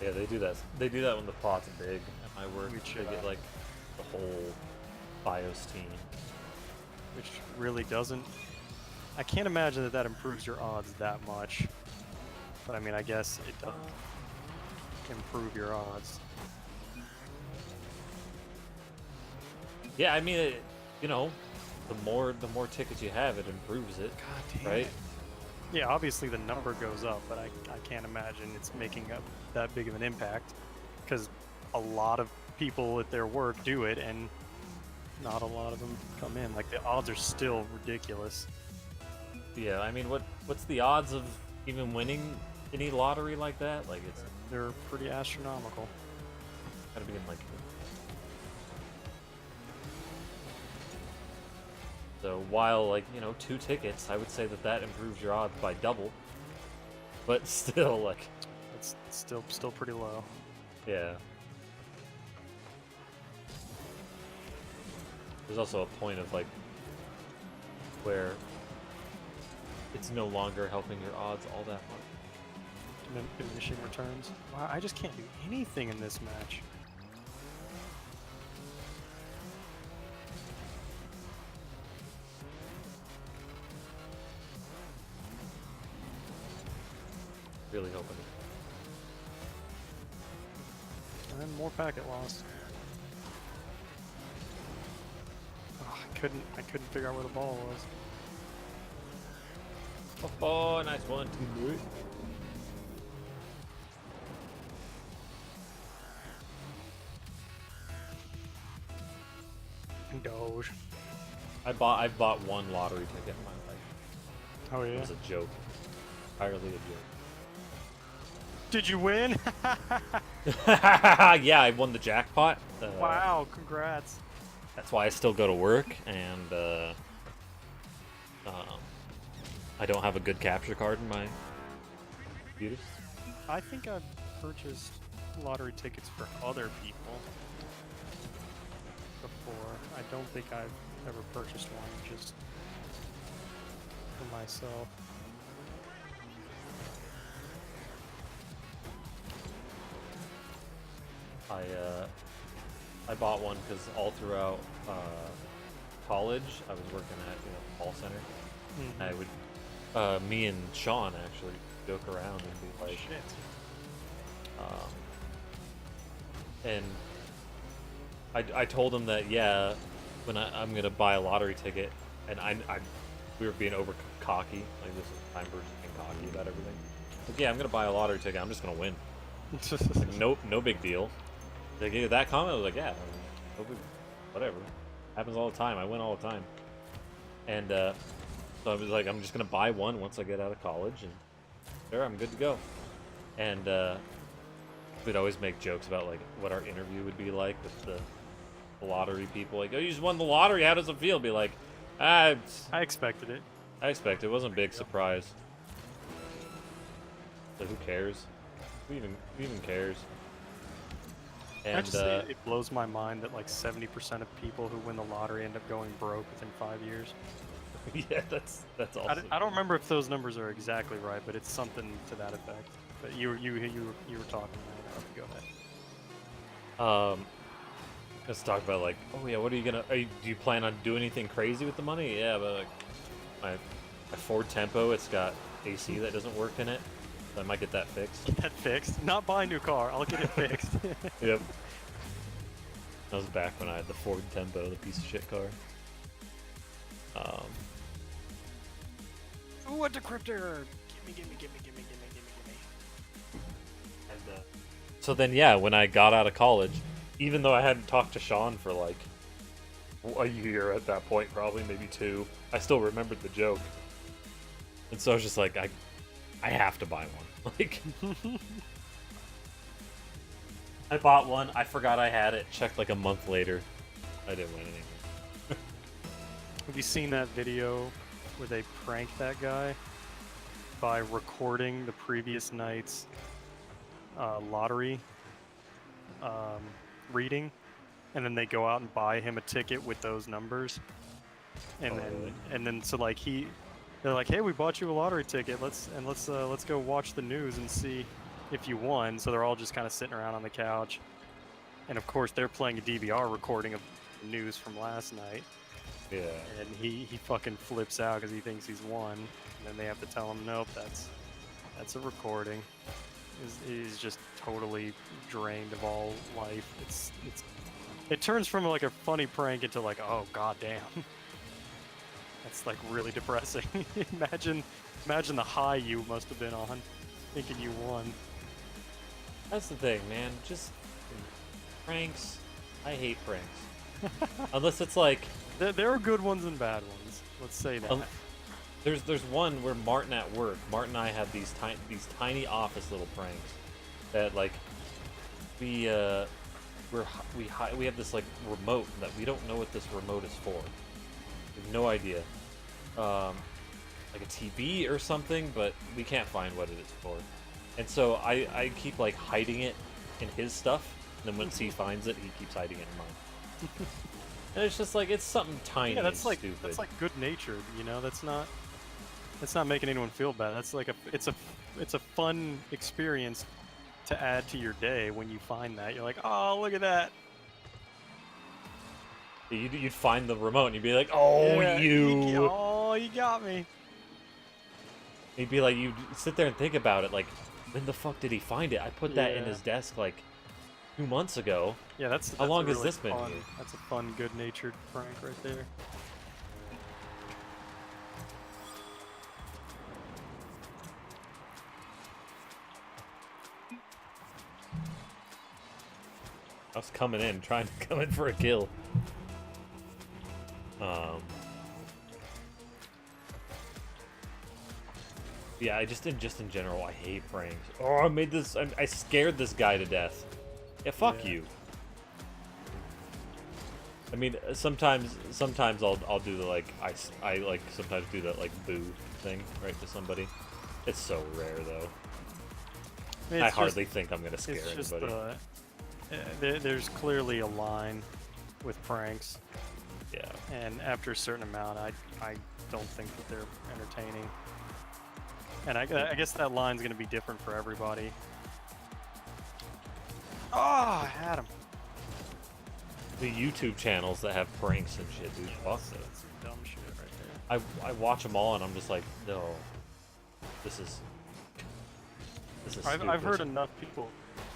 [SPEAKER 1] Yeah, they do that. They do that when the pot's big at my work.
[SPEAKER 2] Which,
[SPEAKER 1] They get like the whole BIOS team.
[SPEAKER 2] Which really doesn't. I can't imagine that improves your odds that much. But I mean, I guess it does improve your odds.
[SPEAKER 1] Yeah, I mean, you know, the more tickets you have, it improves it,
[SPEAKER 2] God damn
[SPEAKER 1] right?
[SPEAKER 2] it. Yeah, obviously the number goes up, but I can't imagine it's making that big of an impact because a lot of people at their work do it, and not a lot of them come in. Like the odds are still ridiculous.
[SPEAKER 1] Yeah, I mean, what's the odds of even winning any lottery like that? Like, it's
[SPEAKER 2] They're pretty astronomical.
[SPEAKER 1] gotta be in like. So while like 2 tickets, I would say that improves your odds by double. But still, like,
[SPEAKER 2] It's still pretty low.
[SPEAKER 1] yeah. There's also a point of like where it's no longer helping your odds all that much.
[SPEAKER 2] Diminishing returns. Wow, I just can't do anything in this match.
[SPEAKER 1] Really hoping.
[SPEAKER 2] And then more packet loss. Oh, I couldn't figure out where the ball was.
[SPEAKER 1] Oh, nice one, two.
[SPEAKER 2] Doge.
[SPEAKER 1] I've bought one lottery ticket in my life.
[SPEAKER 2] Oh
[SPEAKER 1] It
[SPEAKER 2] yeah.
[SPEAKER 1] was a joke. Entirely a joke.
[SPEAKER 2] Did you win?
[SPEAKER 1] Yeah, I won the jackpot.
[SPEAKER 2] Wow, congrats.
[SPEAKER 1] That's why I still go to work, and I don't have a good capture card in my computer.
[SPEAKER 2] I think I've purchased lottery tickets for other people before. I don't think I've ever purchased one just for myself.
[SPEAKER 1] I bought one because all throughout college I was working at a call center.
[SPEAKER 2] Mhm.
[SPEAKER 1] I would me and Sean actually joke around and be like,
[SPEAKER 2] Shit.
[SPEAKER 1] and I told him that when I'm gonna buy a lottery ticket, and we were being over cocky, like this is time versus being cocky about everything. Like, yeah, I'm gonna buy a lottery ticket. I'm just gonna win. Like, no big deal. They gave that comment. I was like, yeah, no big, whatever. Happens all the time. I win all the time. And so I was like, I'm just gonna buy one once I get out of college, and sure, I'm good to go. And we'd always make jokes about like what our interview would be like with the lottery people. Like, oh, you just won the lottery. How does it feel? Be like,
[SPEAKER 2] I expected it.
[SPEAKER 1] I expect it wasn't a big surprise. So who cares? Who even cares?
[SPEAKER 2] I
[SPEAKER 1] And
[SPEAKER 2] just it blows my mind that like 70% of people who win the lottery end up going broke within 5 years.
[SPEAKER 1] yeah, that's awesome.
[SPEAKER 2] I don't remember if those numbers are exactly right, but it's something to that effect. But you were talking about it. Go ahead.
[SPEAKER 1] Let's talk about like, oh yeah, what are you gonna? Do you plan on doing anything crazy with the money? Yeah, but like my Ford Tempo, it's got AC that doesn't work in it. So I might get that fixed.
[SPEAKER 2] Get that fixed. Not buy a new car. I'll get it fixed.
[SPEAKER 1] Yep. That was back when I had the Ford Tempo, the piece of shit car.
[SPEAKER 2] Ooh, a decryptor! Gimme.
[SPEAKER 1] And, so then, yeah, when I got out of college, even though I hadn't talked to Sean for like a year at that point, probably maybe 2, I still remembered the joke. And so I was just like, I have to buy one. Like, I bought one. I forgot I had it. Checked like a month later. I didn't win anything.
[SPEAKER 2] Have you seen that video where they pranked that guy by recording the previous night's lottery reading, and then they go out and buy him a ticket with those numbers, and then so like they're like, hey, we bought you a lottery ticket. Let's go watch the news and see if you won. So they're all just kind of sitting around on the couch, and of course they're playing a DVR recording of the news from last night.
[SPEAKER 1] Yeah.
[SPEAKER 2] And he fucking flips out because he thinks he's won, and then they have to tell him, nope, that's a recording. He's just totally drained of all life. It turns from like a funny prank into like, oh goddamn. That's like really depressing. Imagine the high you must have been on, thinking you won.
[SPEAKER 1] That's the thing, man. Just pranks. I hate pranks. Unless it's like
[SPEAKER 2] There are good ones and bad ones. Let's say that.
[SPEAKER 1] there's one where Martin at work. Martin and I have these tiny office little pranks that like we have this like remote that we don't know what this remote is for. We have no idea. Like a TV or something, but we can't find what it is for. And so I keep like hiding it in his stuff, and then once he finds it, he keeps hiding it in mine. And it's just like, it's something tiny.
[SPEAKER 2] Yeah, that's like
[SPEAKER 1] stupid.
[SPEAKER 2] that's like good natured, you know. That's not making anyone feel bad. That's like it's a fun experience to add to your day when you find that. You're like, oh, look at that.
[SPEAKER 1] You'd find the remote and you'd be like, oh,
[SPEAKER 2] Yeah,
[SPEAKER 1] you.
[SPEAKER 2] Oh, you got me.
[SPEAKER 1] You'd be like, you'd sit there and think about it, like, when the fuck did he find it? I put that in
[SPEAKER 2] Yeah.
[SPEAKER 1] his desk like 2 months ago.
[SPEAKER 2] Yeah, that's
[SPEAKER 1] How long
[SPEAKER 2] a
[SPEAKER 1] has
[SPEAKER 2] really
[SPEAKER 1] this been
[SPEAKER 2] fun,
[SPEAKER 1] here?
[SPEAKER 2] That's a fun, good-natured prank right there.
[SPEAKER 1] I was coming in, trying to come in for a kill. Yeah, just in general, I hate pranks. Oh, I made this. I scared this guy to death. Yeah, fuck
[SPEAKER 2] Yeah.
[SPEAKER 1] you. I mean, sometimes I'll do the like I like sometimes do that like boo thing right to somebody. It's so rare though. I hardly think I'm gonna scare
[SPEAKER 2] It's just
[SPEAKER 1] anybody.
[SPEAKER 2] there's clearly a line with pranks,
[SPEAKER 1] Yeah.
[SPEAKER 2] and after a certain amount, I don't think that they're entertaining. And I guess that line's gonna be different for everybody. Oh, I had him.
[SPEAKER 1] The YouTube channels that have pranks and shit, dude. Fuck
[SPEAKER 2] That's
[SPEAKER 1] it.
[SPEAKER 2] some dumb shit right there.
[SPEAKER 1] I watch them all and I'm just like, no, this is
[SPEAKER 2] I've heard
[SPEAKER 1] stupid.
[SPEAKER 2] enough people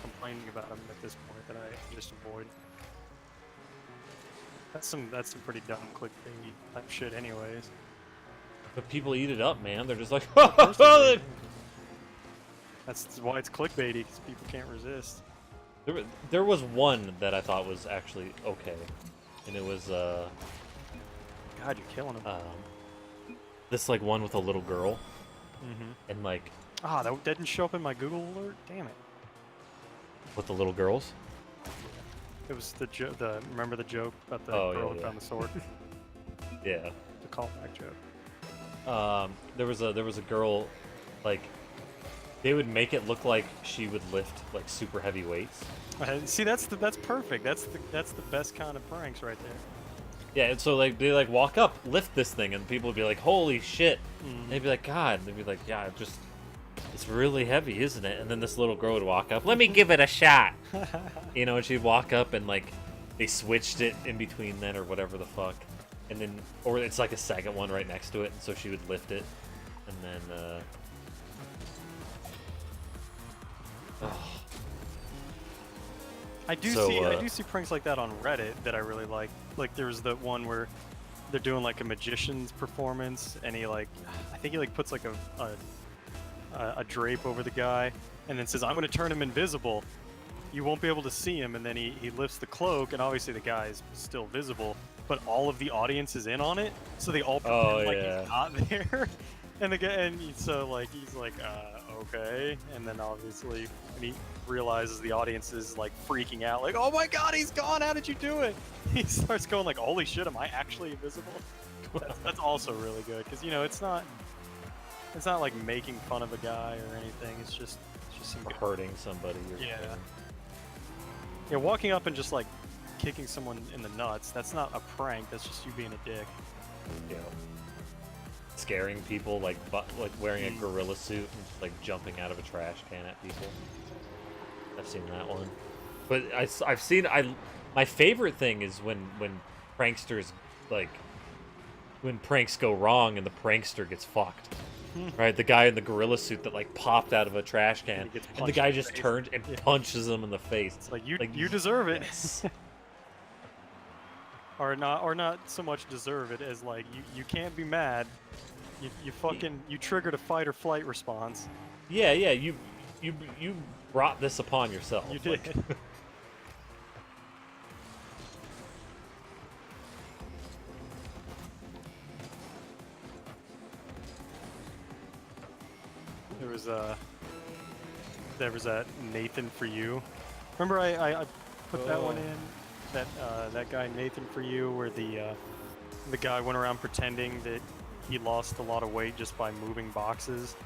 [SPEAKER 2] complaining about them at this point that I just avoid. That's some pretty dumb clickbait type shit, anyways.
[SPEAKER 1] But people eat it up, man. They're just like,
[SPEAKER 2] Of course they do. That's why it's clickbaity, because people can't resist.
[SPEAKER 1] there was one that I thought was actually okay, and it was
[SPEAKER 2] God, you're killing them.
[SPEAKER 1] this like one with a little girl,
[SPEAKER 2] Mm-hmm.
[SPEAKER 1] and like
[SPEAKER 2] Ah, that didn't show up in my Google alert. Damn it!
[SPEAKER 1] with the little girls.
[SPEAKER 2] It was the joke. Remember the joke about the
[SPEAKER 1] Oh,
[SPEAKER 2] girl
[SPEAKER 1] yeah,
[SPEAKER 2] who
[SPEAKER 1] yeah.
[SPEAKER 2] found the sword?
[SPEAKER 1] Yeah.
[SPEAKER 2] The callback joke.
[SPEAKER 1] There was a girl, like, they would make it look like she would lift like super heavy weights.
[SPEAKER 2] See, that's perfect. That's the best kind of pranks right there.
[SPEAKER 1] Yeah, and so like they like walk up, lift this thing, and people would be like, "Holy shit!"
[SPEAKER 2] Mhm.
[SPEAKER 1] They'd be like, "God," they'd be like, "Yeah, it's really heavy, isn't it?" And then this little girl would walk up, "Let me give it a shot," you know, and she'd walk up and like they switched it in between then or whatever the fuck, and then or it's like a second one right next to it, and so she would lift it, and then
[SPEAKER 2] I do see pranks like that on Reddit that I really like. Like there's the one where they're doing like a magician's performance, and he like, I think he like puts like a drape over the guy, and then says, "I'm gonna turn him invisible. You won't be able to see him." And then he lifts the cloak, and obviously the guy is still visible, but all of the audience is in on it, so they all pretend like he's not there. And the guy, so like he's like, okay, and then obviously when he realizes the audience is like freaking out, like, oh my god, he's gone! How did you do it? He starts going like, holy shit, am I actually invisible? That's also really good because it's not like making fun of a guy or anything. It's just some
[SPEAKER 1] hurting somebody.
[SPEAKER 2] Yeah, walking up and just like kicking someone in the nuts. That's not a prank. That's just you being a dick.
[SPEAKER 1] Yeah. Scaring people like wearing a gorilla suit and just, like jumping out of a trash can at people. I've seen that one, but I've seen my favorite thing is when pranksters like when pranks go wrong and the prankster gets fucked. Right, the guy in the gorilla suit that like popped out of a trash can, and the guy just turns and punches him in the face.
[SPEAKER 2] It's like you deserve it. or not so much deserve it as like you can't be mad. You triggered a fight or flight response.
[SPEAKER 1] Yeah, you brought this upon yourself.
[SPEAKER 2] You did. There was that Nathan for You. Remember I put that one in, that guy Nathan for You, where the guy went around pretending that he lost a lot of weight just by moving boxes,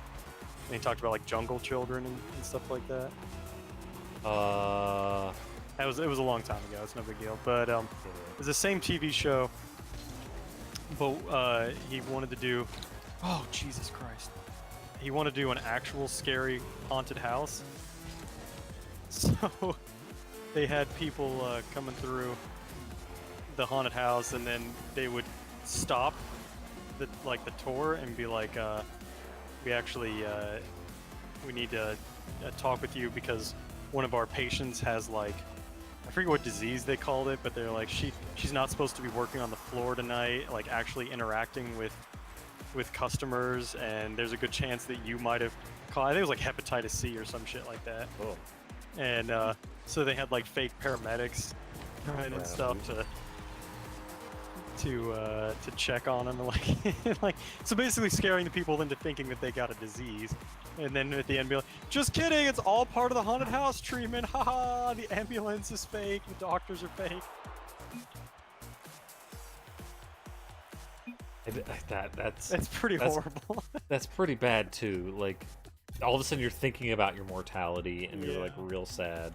[SPEAKER 2] and he talked about like jungle children and stuff like that. It was a long time ago. It's no big deal, but it's the same TV show, but he wanted to do. Oh Jesus Christ! He wanted to do an actual scary haunted house. So they had people coming through the haunted house, and then they would stop the tour and be like, we need to talk with you because one of our patients has like, I forget what disease they called it, but they're like, she's not supposed to be working on the floor tonight, like actually interacting with customers, and there's a good chance that you might have caught, I think it was like hepatitis C or some shit like that.
[SPEAKER 1] Oh.
[SPEAKER 2] And so they had like fake paramedics and stuff to check on them, like so basically scaring the people into thinking that they got a disease, and then at the end be like, just kidding, it's all part of the haunted house treatment, haha, the ambulance is fake, the doctors are fake. That's pretty horrible.
[SPEAKER 1] That's pretty bad too. Like, all of a sudden you're thinking about your mortality and you're like real sad.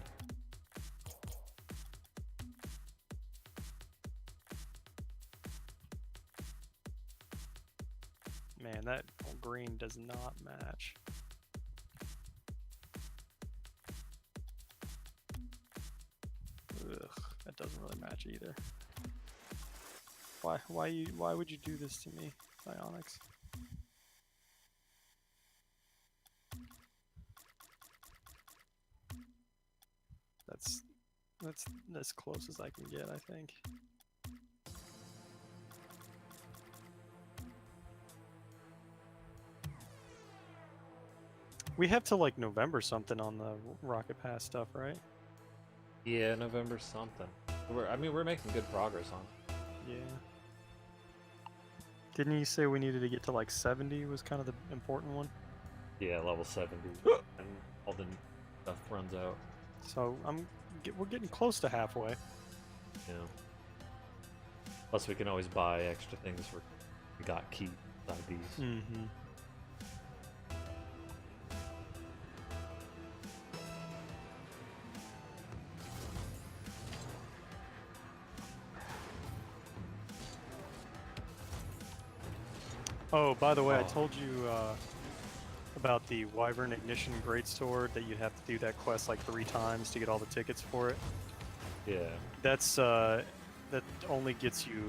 [SPEAKER 2] Man, that green does not match. Ugh, that doesn't really match either. Why would you do this to me, Psyonix? That's as close as I can get, I think. We have till like November something on the Rocket Pass stuff, right?
[SPEAKER 1] Yeah, November something. We're making good progress on it.
[SPEAKER 2] Yeah. Didn't you say we needed to get to like 70 was kind of the important one?
[SPEAKER 1] Yeah, level 70. And all the stuff runs out.
[SPEAKER 2] So we're getting close to halfway.
[SPEAKER 1] Yeah. Plus we can always buy extra things for got key IDs.
[SPEAKER 2] Mm-hmm. Oh, by the way, I told you about the Wyvern Ignition Great Sword, that you'd have to do that quest like 3 times to get all the tickets for it.
[SPEAKER 1] Yeah.
[SPEAKER 2] That only gets you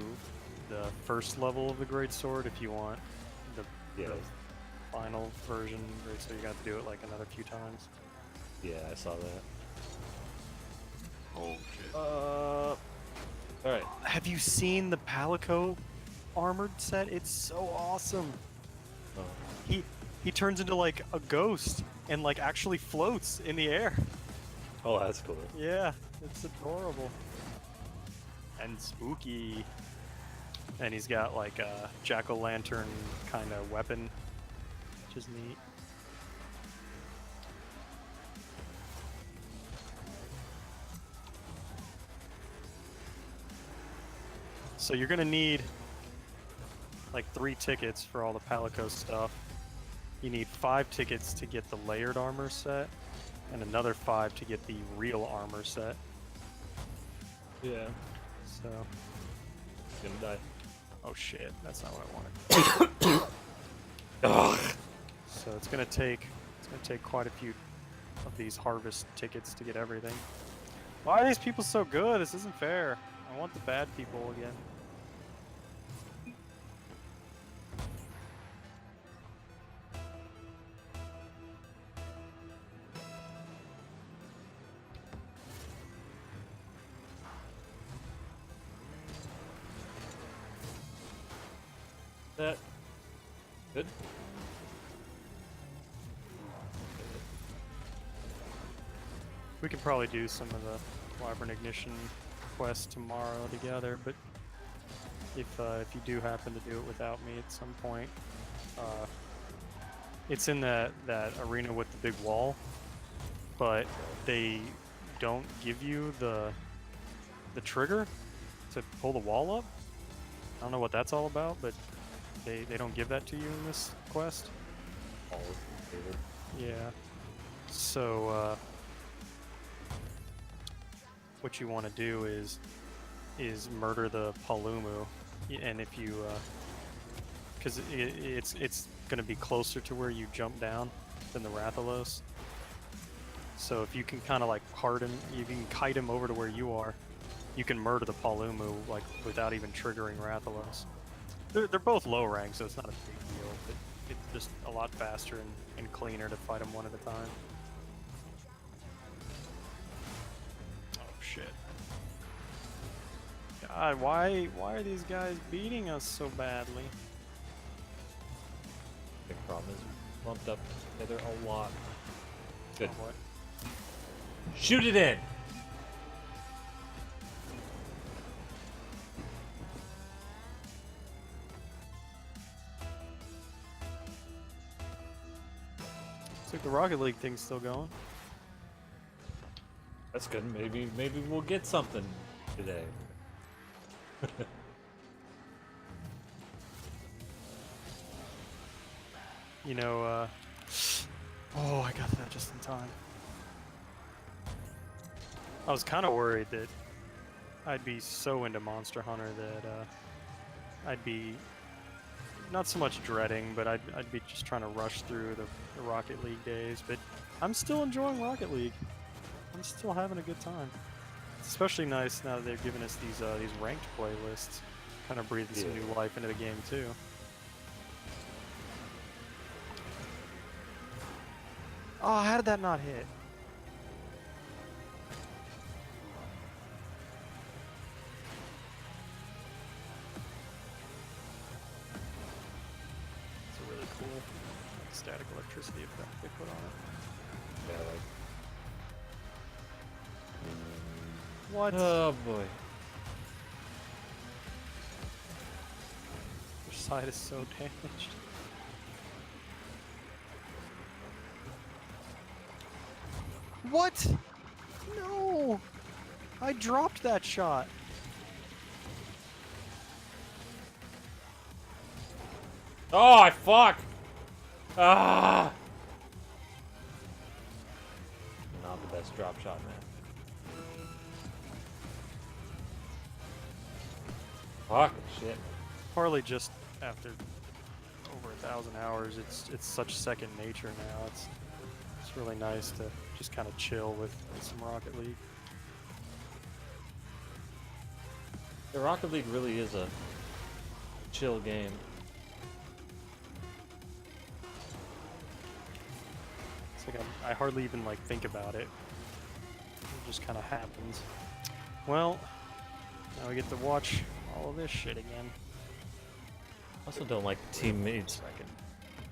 [SPEAKER 2] the first level of the great sword. If you want the,
[SPEAKER 1] Yeah.
[SPEAKER 2] the final version, so you got to do it like another few times.
[SPEAKER 1] Yeah, I saw that.
[SPEAKER 3] Oh shit.
[SPEAKER 1] All right.
[SPEAKER 2] Have you seen the Palico armored set? It's so awesome.
[SPEAKER 1] Oh.
[SPEAKER 2] He turns into like a ghost and like actually floats in the air.
[SPEAKER 1] Oh, that's cool.
[SPEAKER 2] Yeah, it's adorable. And spooky. And he's got like a jack-o'-lantern kind of weapon, which is neat. So you're gonna need like 3 tickets for all the Palico stuff. You need 5 tickets to get the layered armor set, and another 5 to get the real armor set.
[SPEAKER 1] Yeah.
[SPEAKER 2] So,
[SPEAKER 1] Gonna die.
[SPEAKER 2] oh shit, that's not what I wanted.
[SPEAKER 1] Ugh.
[SPEAKER 2] So it's gonna take quite a few of these harvest tickets to get everything. Why are these people so good? This isn't fair. I want the bad people again.
[SPEAKER 1] That. Good.
[SPEAKER 2] We could probably do some of the Wyvern Ignition quests tomorrow together, but if you do happen to do it without me at some point, it's in that arena with the big wall, but they don't give you the trigger to pull the wall up. I don't know what that's all about, but they don't give that to you in this quest.
[SPEAKER 1] All favorite.
[SPEAKER 2] Yeah. So what you want to do is murder the Palumu, and if you because it's going to be closer to where you jump down than the Rathalos. So if you can kind of like you can kite him over to where you are, you can murder the Palumu like without even triggering Rathalos. They're both low rank, so it's not a big deal, but it's just a lot faster and cleaner to fight them one at a time. Oh shit. God, why are these guys beating us so badly?
[SPEAKER 1] Big problem is lumped up together a lot. Good.
[SPEAKER 2] Oh, what?
[SPEAKER 1] Shoot it in!
[SPEAKER 2] Looks like the Rocket League thing's still going.
[SPEAKER 1] That's good. Maybe we'll get something today.
[SPEAKER 2] You know, oh, I got that just in time. I was kind of worried that I'd be so into Monster Hunter that I'd be not so much dreading, but I'd be just trying to rush through the Rocket League days. But I'm still enjoying Rocket League. I'm still having a good time. It's especially nice now that they've given us these ranked playlists, kind of breathing some new life into the game too. Oh, how did that not hit? It's a really cool static electricity effect they put on it.
[SPEAKER 1] Yeah,
[SPEAKER 2] What?
[SPEAKER 1] oh boy.
[SPEAKER 2] Your side is so damaged. What? No! I dropped that shot.
[SPEAKER 1] Oh, I fuck! Ah! Not the best drop shot, man. Fuck shit.
[SPEAKER 2] Partly just after over 1,000 hours, it's such second nature now. It's really nice to just kind of chill with some Rocket League.
[SPEAKER 1] The Rocket League really is a chill game.
[SPEAKER 2] It's like I hardly even like think about it. It just kind of happens. Well, now we get to watch all of this shit again.
[SPEAKER 1] I also don't like teammates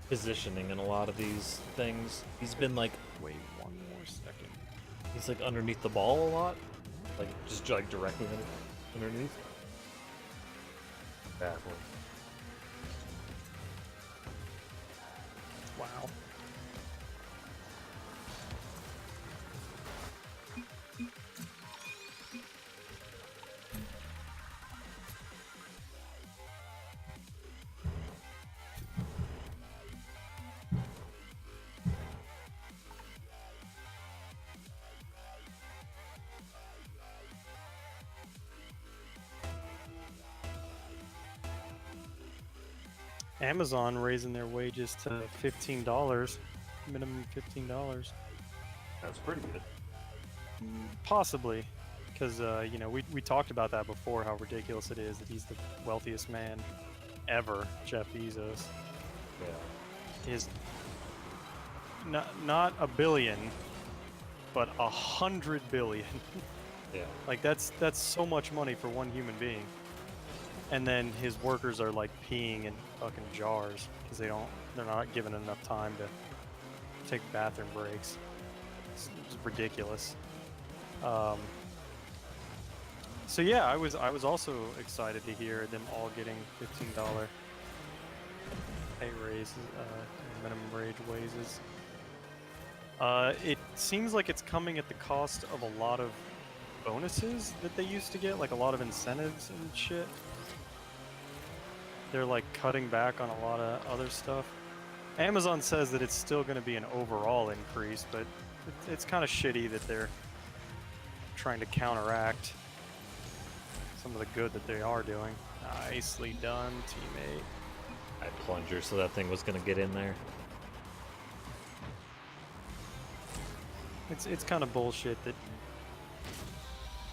[SPEAKER 1] positioning in a lot of these things. He's been like,
[SPEAKER 2] Wait one more second.
[SPEAKER 1] he's like underneath the ball a lot. Like, just like directly underneath. Baffling.
[SPEAKER 2] Wow. Amazon raising their wages to $15, minimum $15.
[SPEAKER 1] That's pretty good.
[SPEAKER 2] Possibly, because you know we talked about that before. How ridiculous it is that he's the wealthiest man ever. Jeff Bezos
[SPEAKER 1] Yeah.
[SPEAKER 2] is not a billion, but 100 billion.
[SPEAKER 1] Yeah.
[SPEAKER 2] Like that's so much money for one human being. And then his workers are like peeing in fucking jars because they're not given enough time to take bathroom breaks. It's ridiculous. So yeah, I was also excited to hear them all getting $15 pay raises, minimum wage raises. It seems like it's coming at the cost of a lot of bonuses that they used to get, like a lot of incentives and shit. They're like cutting back on a lot of other stuff. Amazon says that it's still going to be an overall increase, but it's kind of shitty that they're trying to counteract some of the good that they are doing. Nicely done, teammate.
[SPEAKER 1] I plunger, so that thing was gonna get in there.
[SPEAKER 2] It's kind of bullshit that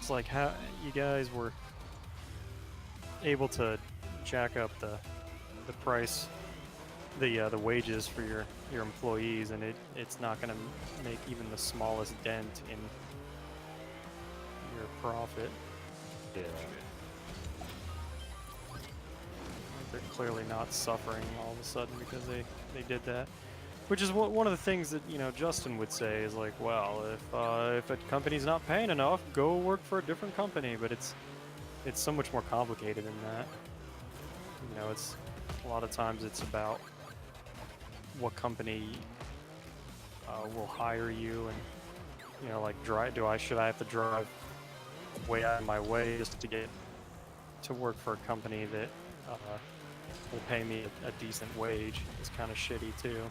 [SPEAKER 2] it's like how you guys were able to jack up the price, the wages for your employees, and it's not going to make even the smallest dent in your profit.
[SPEAKER 1] Yeah.
[SPEAKER 2] They're clearly not suffering all of a sudden because they did that. Which is one of the things that, you know, Justin would say is like, well, if a company's not paying enough, go work for a different company. But it's so much more complicated than that. You know, it's a lot of times it's about what company will hire you, and you know, like should I have to drive way out of my way just to get to work for a company that will pay me a decent wage? It's kind of shitty too.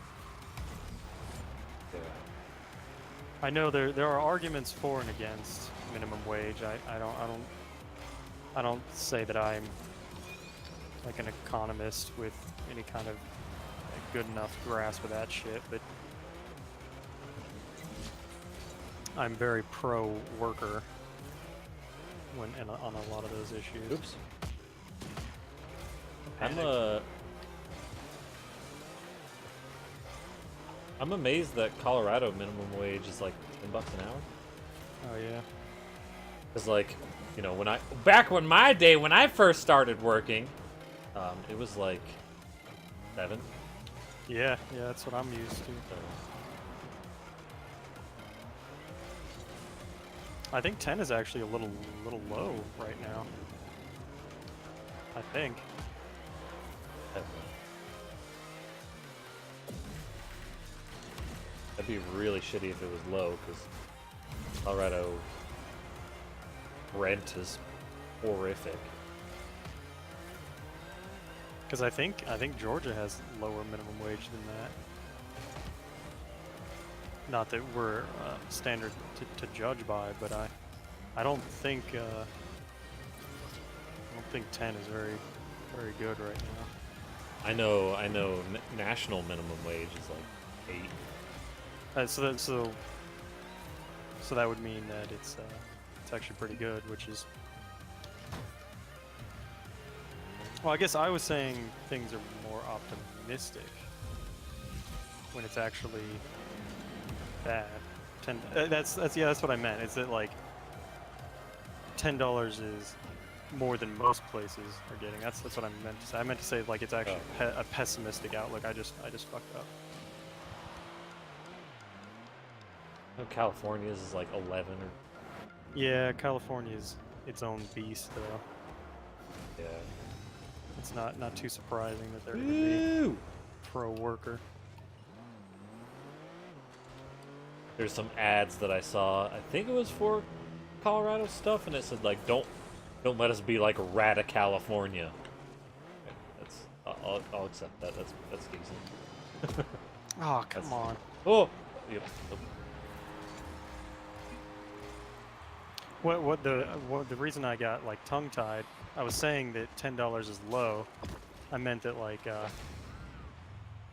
[SPEAKER 1] Yeah.
[SPEAKER 2] I know there are arguments for and against minimum wage. I don't say that I'm like an economist with any kind of like, good enough grasp of that shit, but I'm very pro worker on a lot of those issues.
[SPEAKER 1] Oops.
[SPEAKER 2] Panic.
[SPEAKER 1] I'm amazed that Colorado minimum wage is like $10 an hour.
[SPEAKER 2] Oh yeah.
[SPEAKER 1] Cause like, you know, back when my day when I first started working, it was like 7.
[SPEAKER 2] Yeah, that's what I'm used to. I think 10 is actually a little low right now. I think.
[SPEAKER 1] That'd be really shitty if it was low, because Colorado rent is horrific.
[SPEAKER 2] Because I think Georgia has lower minimum wage than that. Not that we're standard to judge by, but I don't think 10 is very good right now.
[SPEAKER 1] I know national minimum wage is like 8.
[SPEAKER 2] So that would mean that it's actually pretty good, which is Well, I guess I was saying things are more optimistic when it's actually bad. That's what I meant. Is that like $10 is more than most places are getting? That's what I meant to say. I meant to say like it's actually a pessimistic outlook. I just fucked up.
[SPEAKER 1] No, California's is like 11 or
[SPEAKER 2] Yeah, California's its own beast though.
[SPEAKER 1] yeah.
[SPEAKER 2] It's not too surprising that they're gonna be pro-worker.
[SPEAKER 1] There's some ads that I saw. I think it was for Colorado stuff, and it said like, "Don't let us be like Rata, California." Okay, I'll accept that. That's decent.
[SPEAKER 2] Oh, come on.
[SPEAKER 1] Oh, yep.
[SPEAKER 2] What the reason I got like tongue-tied, I was saying that $10 is low. I meant that like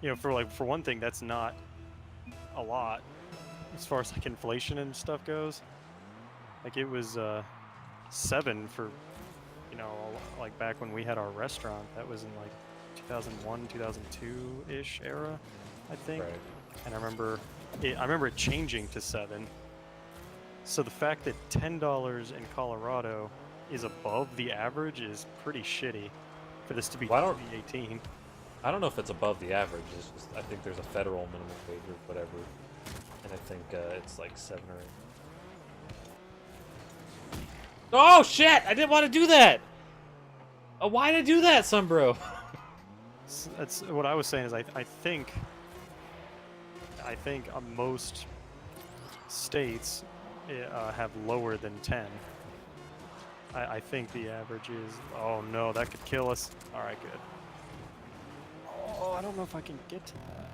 [SPEAKER 2] you know, for one thing, that's not a lot as far as like inflation and stuff goes. Like it was 7 for, you know, like back when we had our restaurant. That was in like 2001, 2002-ish era, I think.
[SPEAKER 1] Right.
[SPEAKER 2] And I remember it changing to 7. So the fact that $10 in Colorado is above the average is pretty shitty for this to be 2018.
[SPEAKER 1] I don't know if it's above the average. It's just I think there's a federal minimum wage or whatever, and I think it's like 7 or 8. Oh shit! I didn't want to do that. Why did I do that, Sunbro?
[SPEAKER 2] That's what I was saying. Is I think most states have lower than 10. I think the average is. Oh no, that could kill us. All right, good. Oh, I don't know if I can get to that.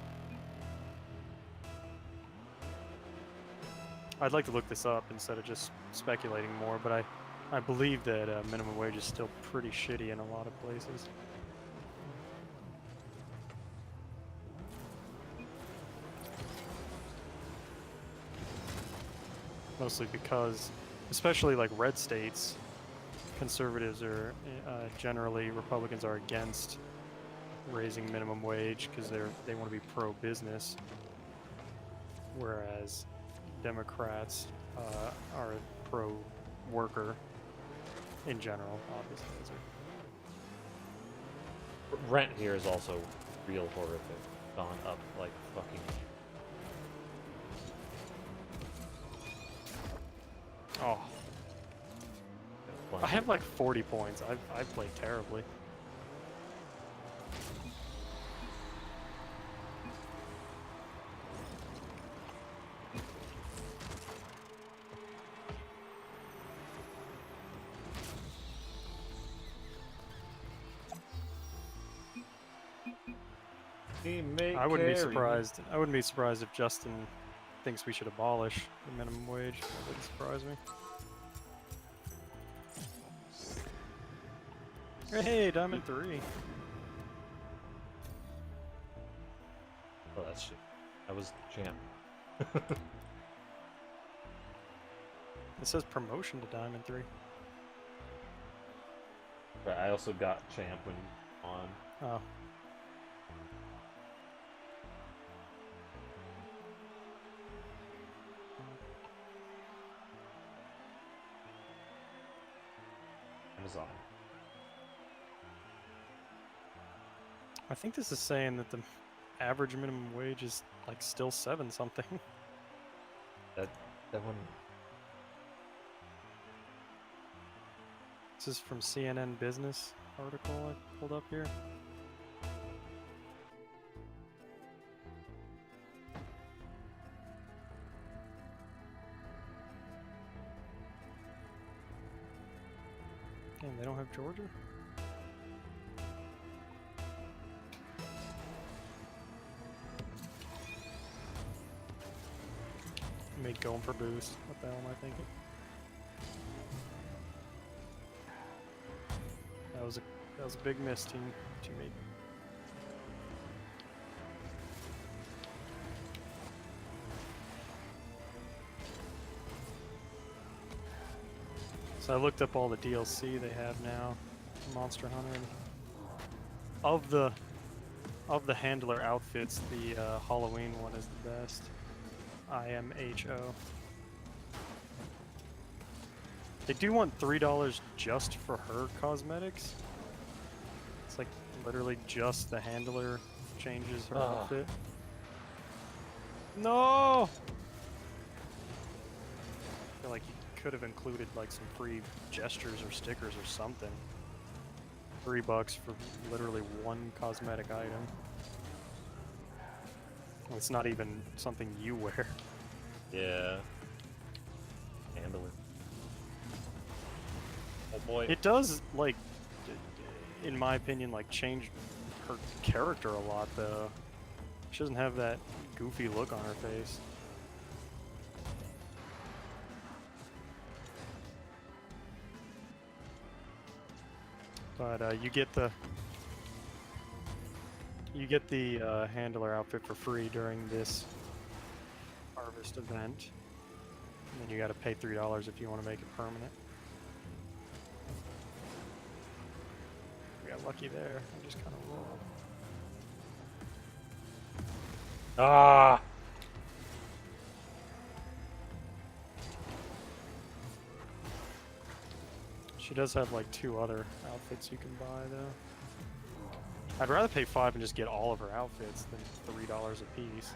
[SPEAKER 2] I'd like to look this up instead of just speculating more, but I believe that minimum wage is still pretty shitty in a lot of places. Mostly because, especially like red states, conservatives are generally, Republicans are against raising minimum wage because they want to be pro-business, whereas Democrats are pro-worker in general, obviously.
[SPEAKER 1] Rent here is also real horrific. Gone up like fucking.
[SPEAKER 2] Oh. I have like 40 points. I've played terribly. I wouldn't be surprised if Justin thinks we should abolish the minimum wage. That wouldn't surprise me. Hey, Diamond 3.
[SPEAKER 1] Oh, that's shit. I was champ.
[SPEAKER 2] It says promotion to Diamond 3.
[SPEAKER 1] But I also got champ when you on.
[SPEAKER 2] Oh.
[SPEAKER 1] Amazon.
[SPEAKER 2] I think this is saying that the average minimum wage is like still 7 something.
[SPEAKER 1] That one.
[SPEAKER 2] This is from CNN Business article I pulled up here. Damn, they don't have Georgia? Made going for boost. What the hell am I thinking? That was a big miss, team. Teammate. So I looked up all the DLC they have now, Monster Hunter. And Of the handler outfits, the Halloween one is the best. IMHO. They do want $3 just for her cosmetics. It's like literally just the handler changes her outfit. No! I feel like you could have included like some free gestures or stickers or something. $3 for literally one cosmetic item. It's not even something you wear.
[SPEAKER 1] Yeah. Handle it. Oh boy.
[SPEAKER 2] It does, like, in my opinion, like change her character a lot, though. She doesn't have that goofy look on her face. But you get the handler outfit for free during this harvest event, and then you got to pay $3 if you want to make it permanent. We got lucky there. I just kind of roll.
[SPEAKER 1] Ah!
[SPEAKER 2] She does have like 2 other outfits you can buy though. I'd rather pay $5 and just get all of her outfits than $3 a piece.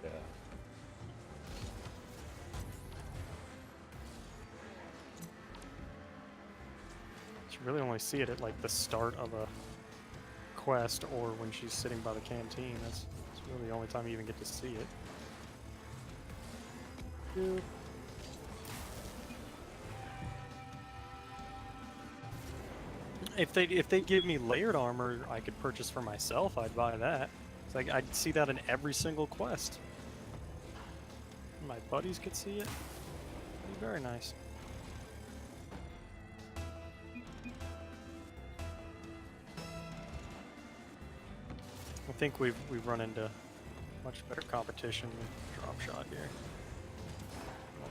[SPEAKER 1] Yeah.
[SPEAKER 2] You really only see it at like the start of a quest or when she's sitting by the canteen. That's really the only time you even get to see it. Dude. If they give me layered armor I could purchase for myself, I'd buy that. It's like I'd see that in every single quest. My buddies could see it. It'd be very nice. I think we've run into much better competition with drop shot here.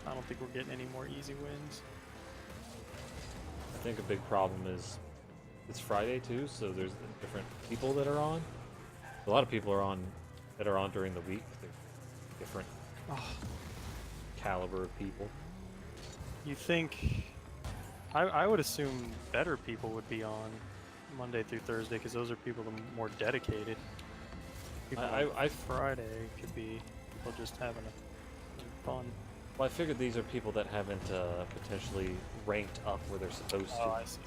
[SPEAKER 2] I don't think we're getting any more easy wins.
[SPEAKER 1] I think a big problem is it's Friday too, so there's different people that are on. A lot of people are on that are on during the week. They're different caliber of people.
[SPEAKER 2] You think? I would assume better people would be on Monday through Thursday because those are people that are more dedicated. People on Friday could be people just having fun.
[SPEAKER 1] Well, I figured these are people that haven't potentially ranked up where they're supposed to.
[SPEAKER 2] Oh, I see.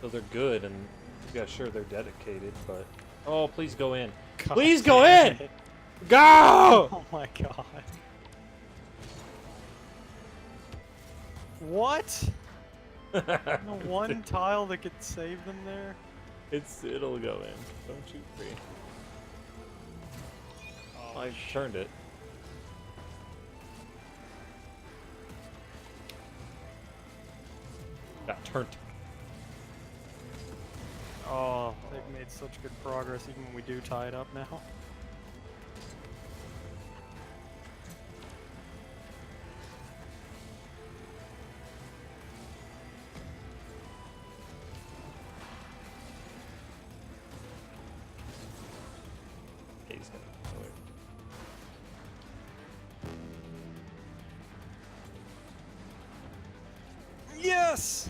[SPEAKER 1] So they're good, and yeah, sure, they're dedicated, but... Oh, please go in.
[SPEAKER 2] God
[SPEAKER 1] Please go
[SPEAKER 2] damn
[SPEAKER 1] in!
[SPEAKER 2] it.
[SPEAKER 1] Go!
[SPEAKER 2] Oh my god. What? The one tile that could save them there?
[SPEAKER 1] It'll go in. Don't shoot free.
[SPEAKER 2] Oh,
[SPEAKER 1] I turned it. Got turned.
[SPEAKER 2] Oh, they've made such good progress even when we do tie it up now.
[SPEAKER 1] Okay, he's got it. Oh, wait.
[SPEAKER 2] Yes!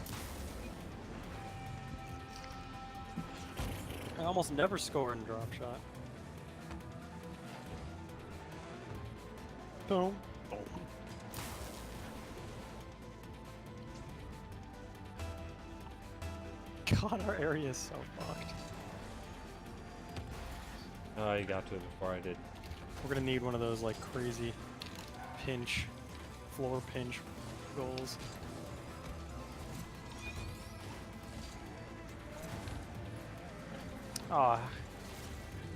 [SPEAKER 2] I almost never score in drop shot. Boom. Boom. God, our area is so fucked.
[SPEAKER 1] Oh, you got to it before I did.
[SPEAKER 2] We're gonna need one of those like crazy pinch, floor pinch goals. Ah,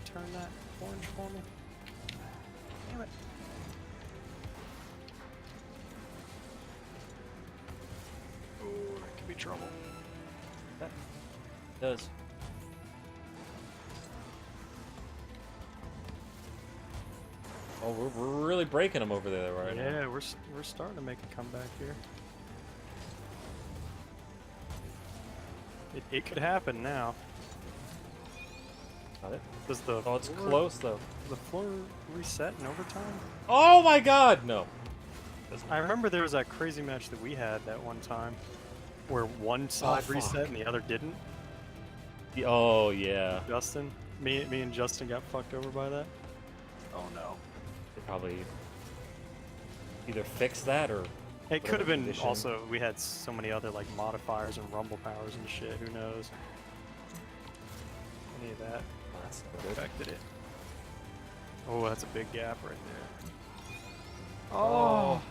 [SPEAKER 2] turn that orange for me. Damn it. Oh, that could be trouble.
[SPEAKER 1] That does. Oh, we're really breaking them over there right now.
[SPEAKER 2] Yeah, we're starting to make a comeback here. It could happen now.
[SPEAKER 1] Got it.
[SPEAKER 2] Does the
[SPEAKER 1] Oh, it's
[SPEAKER 2] floor-
[SPEAKER 1] close though.
[SPEAKER 2] The floor reset in overtime?
[SPEAKER 1] Oh my god, no.
[SPEAKER 2] I remember there was that crazy match that we had that one time, where one side
[SPEAKER 1] fuck.
[SPEAKER 2] reset and the other didn't.
[SPEAKER 1] Oh yeah.
[SPEAKER 2] Justin, me and Justin got fucked over by that. Oh no.
[SPEAKER 1] They probably either fix that or
[SPEAKER 2] It could have been
[SPEAKER 1] condition.
[SPEAKER 2] also, we had so many other like modifiers and rumble powers and shit, who knows. Any of that
[SPEAKER 1] Oh, that's no good.
[SPEAKER 2] affected it. Oh, that's a big gap right there.
[SPEAKER 1] Oh.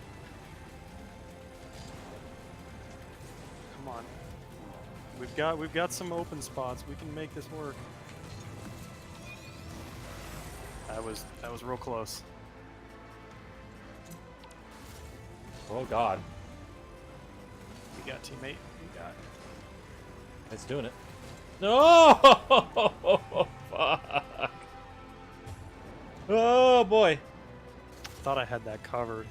[SPEAKER 2] Come on. We've got some open spots. We can make this work. That was real close.
[SPEAKER 1] Oh god.
[SPEAKER 2] You got teammate. You got.
[SPEAKER 1] It's doing it. No! Fuck. Oh boy.
[SPEAKER 2] Thought I had that covered.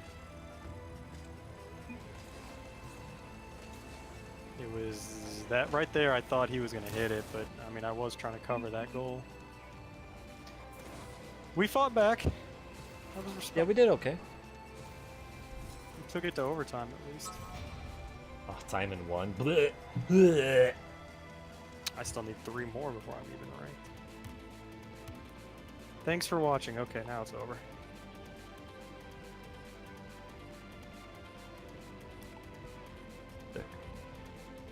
[SPEAKER 2] It was that right there. I thought he was gonna hit it, but I mean, I was trying to cover that goal. We fought back. That was
[SPEAKER 1] Yeah,
[SPEAKER 2] respectful.
[SPEAKER 1] we did okay.
[SPEAKER 2] We took it to overtime at least.
[SPEAKER 1] Oh, time in one. Blech. Blech.
[SPEAKER 2] I still need 3 more before I'm even ranked. Thanks for watching. Okay, now it's over.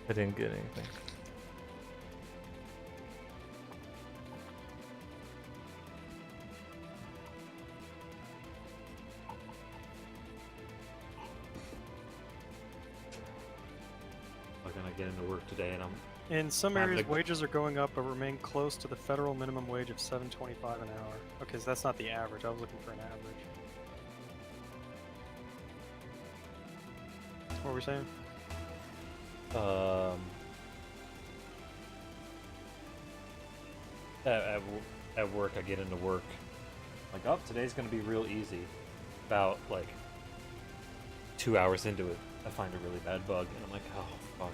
[SPEAKER 1] I didn't get anything. I'm gonna get into work today, and I'm
[SPEAKER 2] In some
[SPEAKER 1] Have
[SPEAKER 2] areas,
[SPEAKER 1] the-
[SPEAKER 2] wages are going up but remain close to the federal minimum wage of $7.25 an hour. Okay, so that's not the average. I was looking for an average. What were we saying?
[SPEAKER 1] At work, I get into work. Like, oh, today's gonna be real easy. About like 2 hours into it, I find a really bad bug, and I'm like, oh fuck,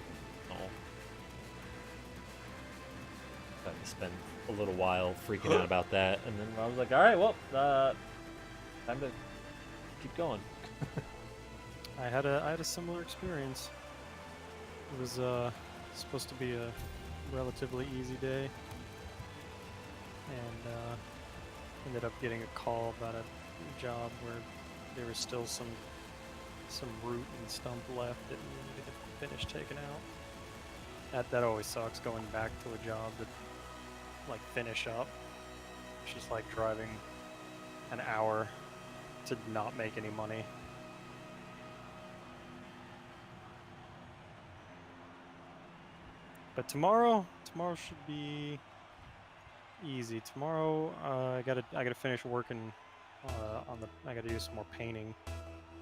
[SPEAKER 1] no. I had to spend a little while freaking out about that, and then I was like, all right, well, time to keep going.
[SPEAKER 2] I had a similar experience. It was supposed to be a relatively easy day, and ended up getting a call about a job where there was still some root and stump left that needed to finish taking out. That always sucks, going back to a job to like finish up. It's just like driving an hour to not make any money. But tomorrow should be easy. Tomorrow, I gotta finish working I gotta do some more painting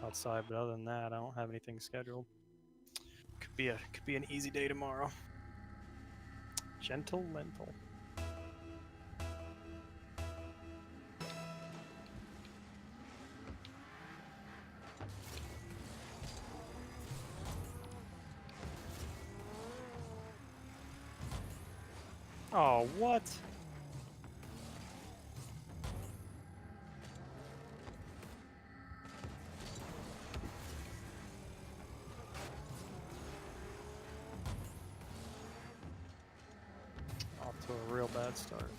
[SPEAKER 2] outside. But other than that, I don't have anything scheduled. Could be an easy day tomorrow. Gentle lentil. Oh, what? Off to a real bad start.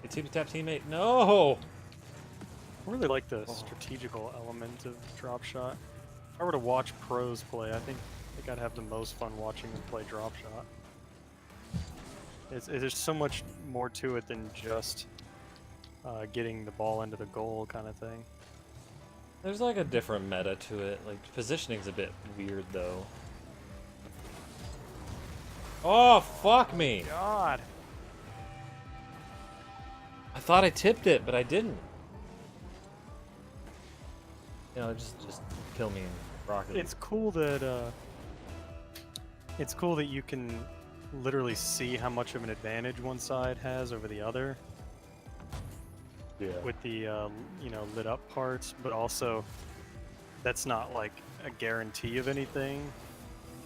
[SPEAKER 1] Hey, tippy tap teammate, no!
[SPEAKER 2] I really like the strategical element of drop shot. If I were to watch pros play, I think I'd have the most fun watching them play drop shot. There's so much more to it than just getting the ball into the goal kind of thing.
[SPEAKER 1] There's like a different meta to it. Like, positioning's a bit weird though. Oh, fuck me!
[SPEAKER 2] God!
[SPEAKER 1] I thought I tipped it, but I didn't. You know, just kill me and Rocket League.
[SPEAKER 2] It's cool that you can literally see how much of an advantage one side has over the other
[SPEAKER 1] Yeah.
[SPEAKER 2] with the lit up parts, but also that's not like a guarantee of anything.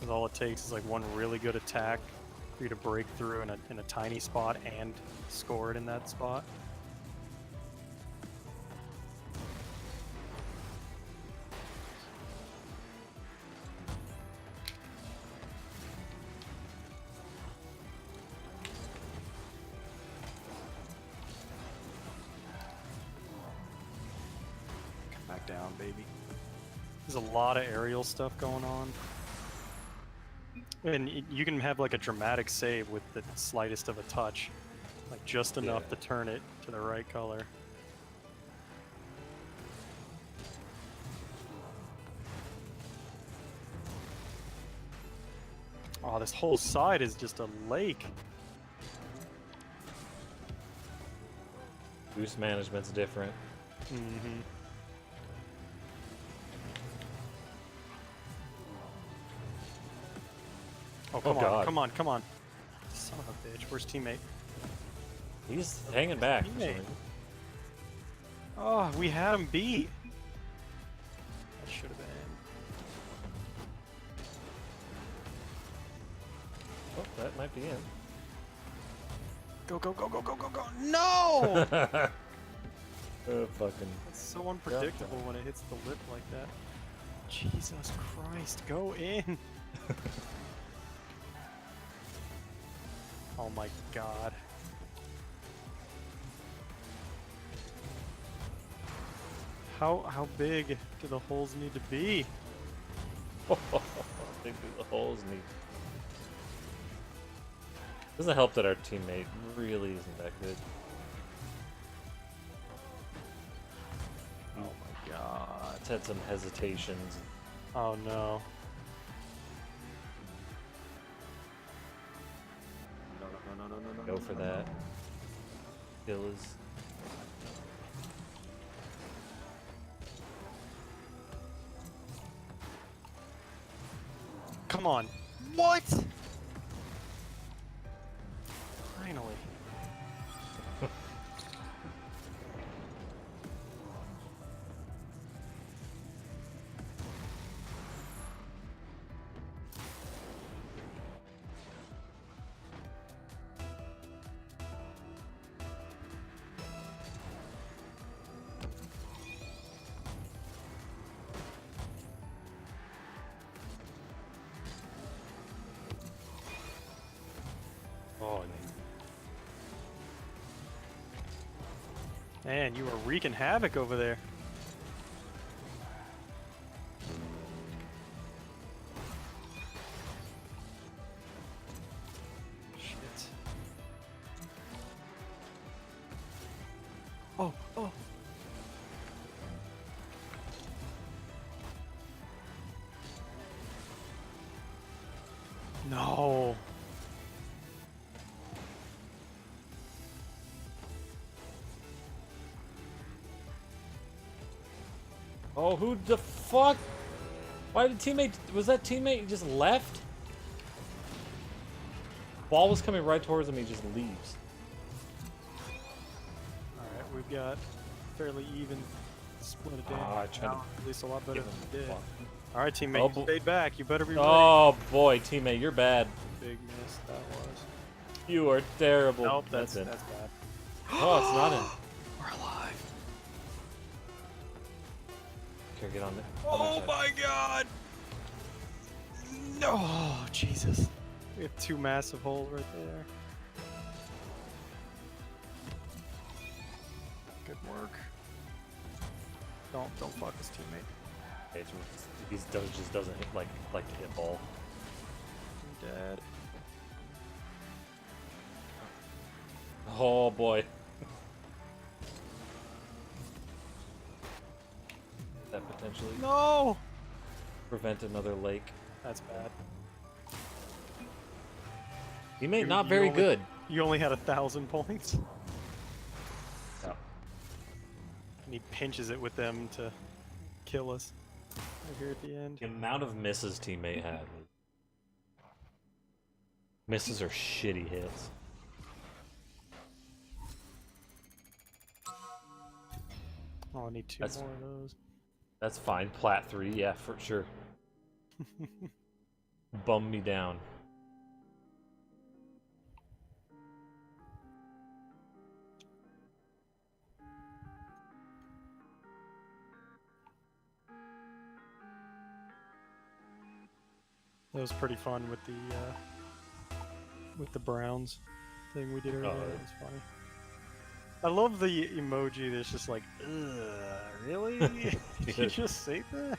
[SPEAKER 2] 'Cause all it takes is like one really good attack for you to break through in a tiny spot and score it in that spot. Come back down, baby. There's a lot of aerial stuff going on. And you can have like a dramatic save with the slightest of a touch. Like just enough
[SPEAKER 1] Yeah.
[SPEAKER 2] to turn it to the right color. Oh, this whole side is just a lake.
[SPEAKER 1] Boost management's different.
[SPEAKER 2] Mm-hmm. Oh, come on,
[SPEAKER 1] God.
[SPEAKER 2] come on, come on. Son of a bitch. Where's teammate?
[SPEAKER 1] He's hanging back. for some
[SPEAKER 2] Teammate.
[SPEAKER 1] reason.
[SPEAKER 2] Oh, we had him beat. That should have been.
[SPEAKER 1] Oh, that might be in.
[SPEAKER 2] Go, go, go, go, go, go, go. No!
[SPEAKER 1] Oh, fucking.
[SPEAKER 2] It's so unpredictable when it hits the lip like that. Jesus Christ, go in! Oh my god. How big do the holes need to be?
[SPEAKER 1] I think the holes need. Doesn't help that our teammate really isn't that good.
[SPEAKER 2] Oh my god.
[SPEAKER 1] It's had some hesitations.
[SPEAKER 2] Oh no. No.
[SPEAKER 1] Go for that. Kill is.
[SPEAKER 2] Come on. What? Finally.
[SPEAKER 1] Oh,
[SPEAKER 2] Man, you are wreaking havoc over there. Shit. Oh, oh. No.
[SPEAKER 1] Oh, who the fuck? Why did teammate? Was that teammate just left? Ball was coming right towards him. He just leaves.
[SPEAKER 2] Alright, we've got fairly even split of damage.
[SPEAKER 1] I tried to
[SPEAKER 2] now, at least a lot better
[SPEAKER 1] give
[SPEAKER 2] than
[SPEAKER 1] him
[SPEAKER 2] we did.
[SPEAKER 1] fuck.
[SPEAKER 2] Alright, teammate,
[SPEAKER 1] Oh,
[SPEAKER 2] you stayed back. You better be ready.
[SPEAKER 1] Oh boy, teammate, you're bad.
[SPEAKER 2] Big miss that was.
[SPEAKER 1] You are terrible.
[SPEAKER 2] Nope, that's
[SPEAKER 1] in.
[SPEAKER 2] bad.
[SPEAKER 1] Oh, it's not in.
[SPEAKER 2] We're alive.
[SPEAKER 1] Here, get on there.
[SPEAKER 2] Oh my god! No! Oh, Jesus. We have two massive holes right there. Good work. Don't fuck his teammate.
[SPEAKER 1] He just doesn't hit, like to hit ball.
[SPEAKER 2] I'm dead.
[SPEAKER 1] Oh boy. That potentially
[SPEAKER 2] No!
[SPEAKER 1] prevent another lake.
[SPEAKER 2] That's bad.
[SPEAKER 1] Teammate
[SPEAKER 2] You-
[SPEAKER 1] not
[SPEAKER 2] you
[SPEAKER 1] very
[SPEAKER 2] only-
[SPEAKER 1] good.
[SPEAKER 2] You only had 1,000 points.
[SPEAKER 1] Oh.
[SPEAKER 2] And he pinches it with them to kill us. Right here at the end.
[SPEAKER 1] The amount of misses teammate had. Misses are shitty hits.
[SPEAKER 2] Oh, I need two
[SPEAKER 1] That's-
[SPEAKER 2] more of those.
[SPEAKER 1] That's fine. Plat 3, yeah, for sure. Bum me down.
[SPEAKER 2] That was pretty fun with the Browns thing we did earlier.
[SPEAKER 1] Oh,
[SPEAKER 2] That was funny. I love the emoji that's just like, ugh, really? Did you just say that?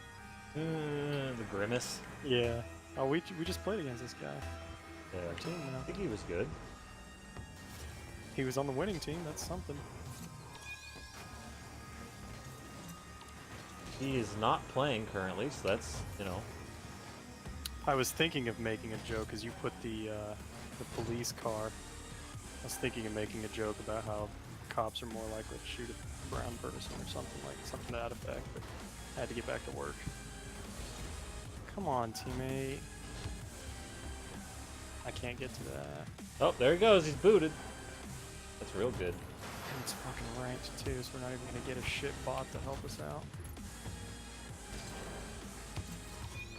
[SPEAKER 1] The grimace.
[SPEAKER 2] Yeah. Oh, we just played against this guy.
[SPEAKER 1] Yeah.
[SPEAKER 2] Our team
[SPEAKER 1] I
[SPEAKER 2] now.
[SPEAKER 1] think he was good.
[SPEAKER 2] He was on the winning team. That's something.
[SPEAKER 1] He is not playing currently, so that's, you know.
[SPEAKER 2] I was thinking of making a joke as you put the police car. I was thinking of making a joke about how cops are more likely to shoot a brown person or something to that effect, but I had to get back to work. Come on, teammate. I can't get to that.
[SPEAKER 1] Oh, there he goes. He's booted. That's real good.
[SPEAKER 2] And it's fucking ranked too, so we're not even gonna get a shit bot to help us out.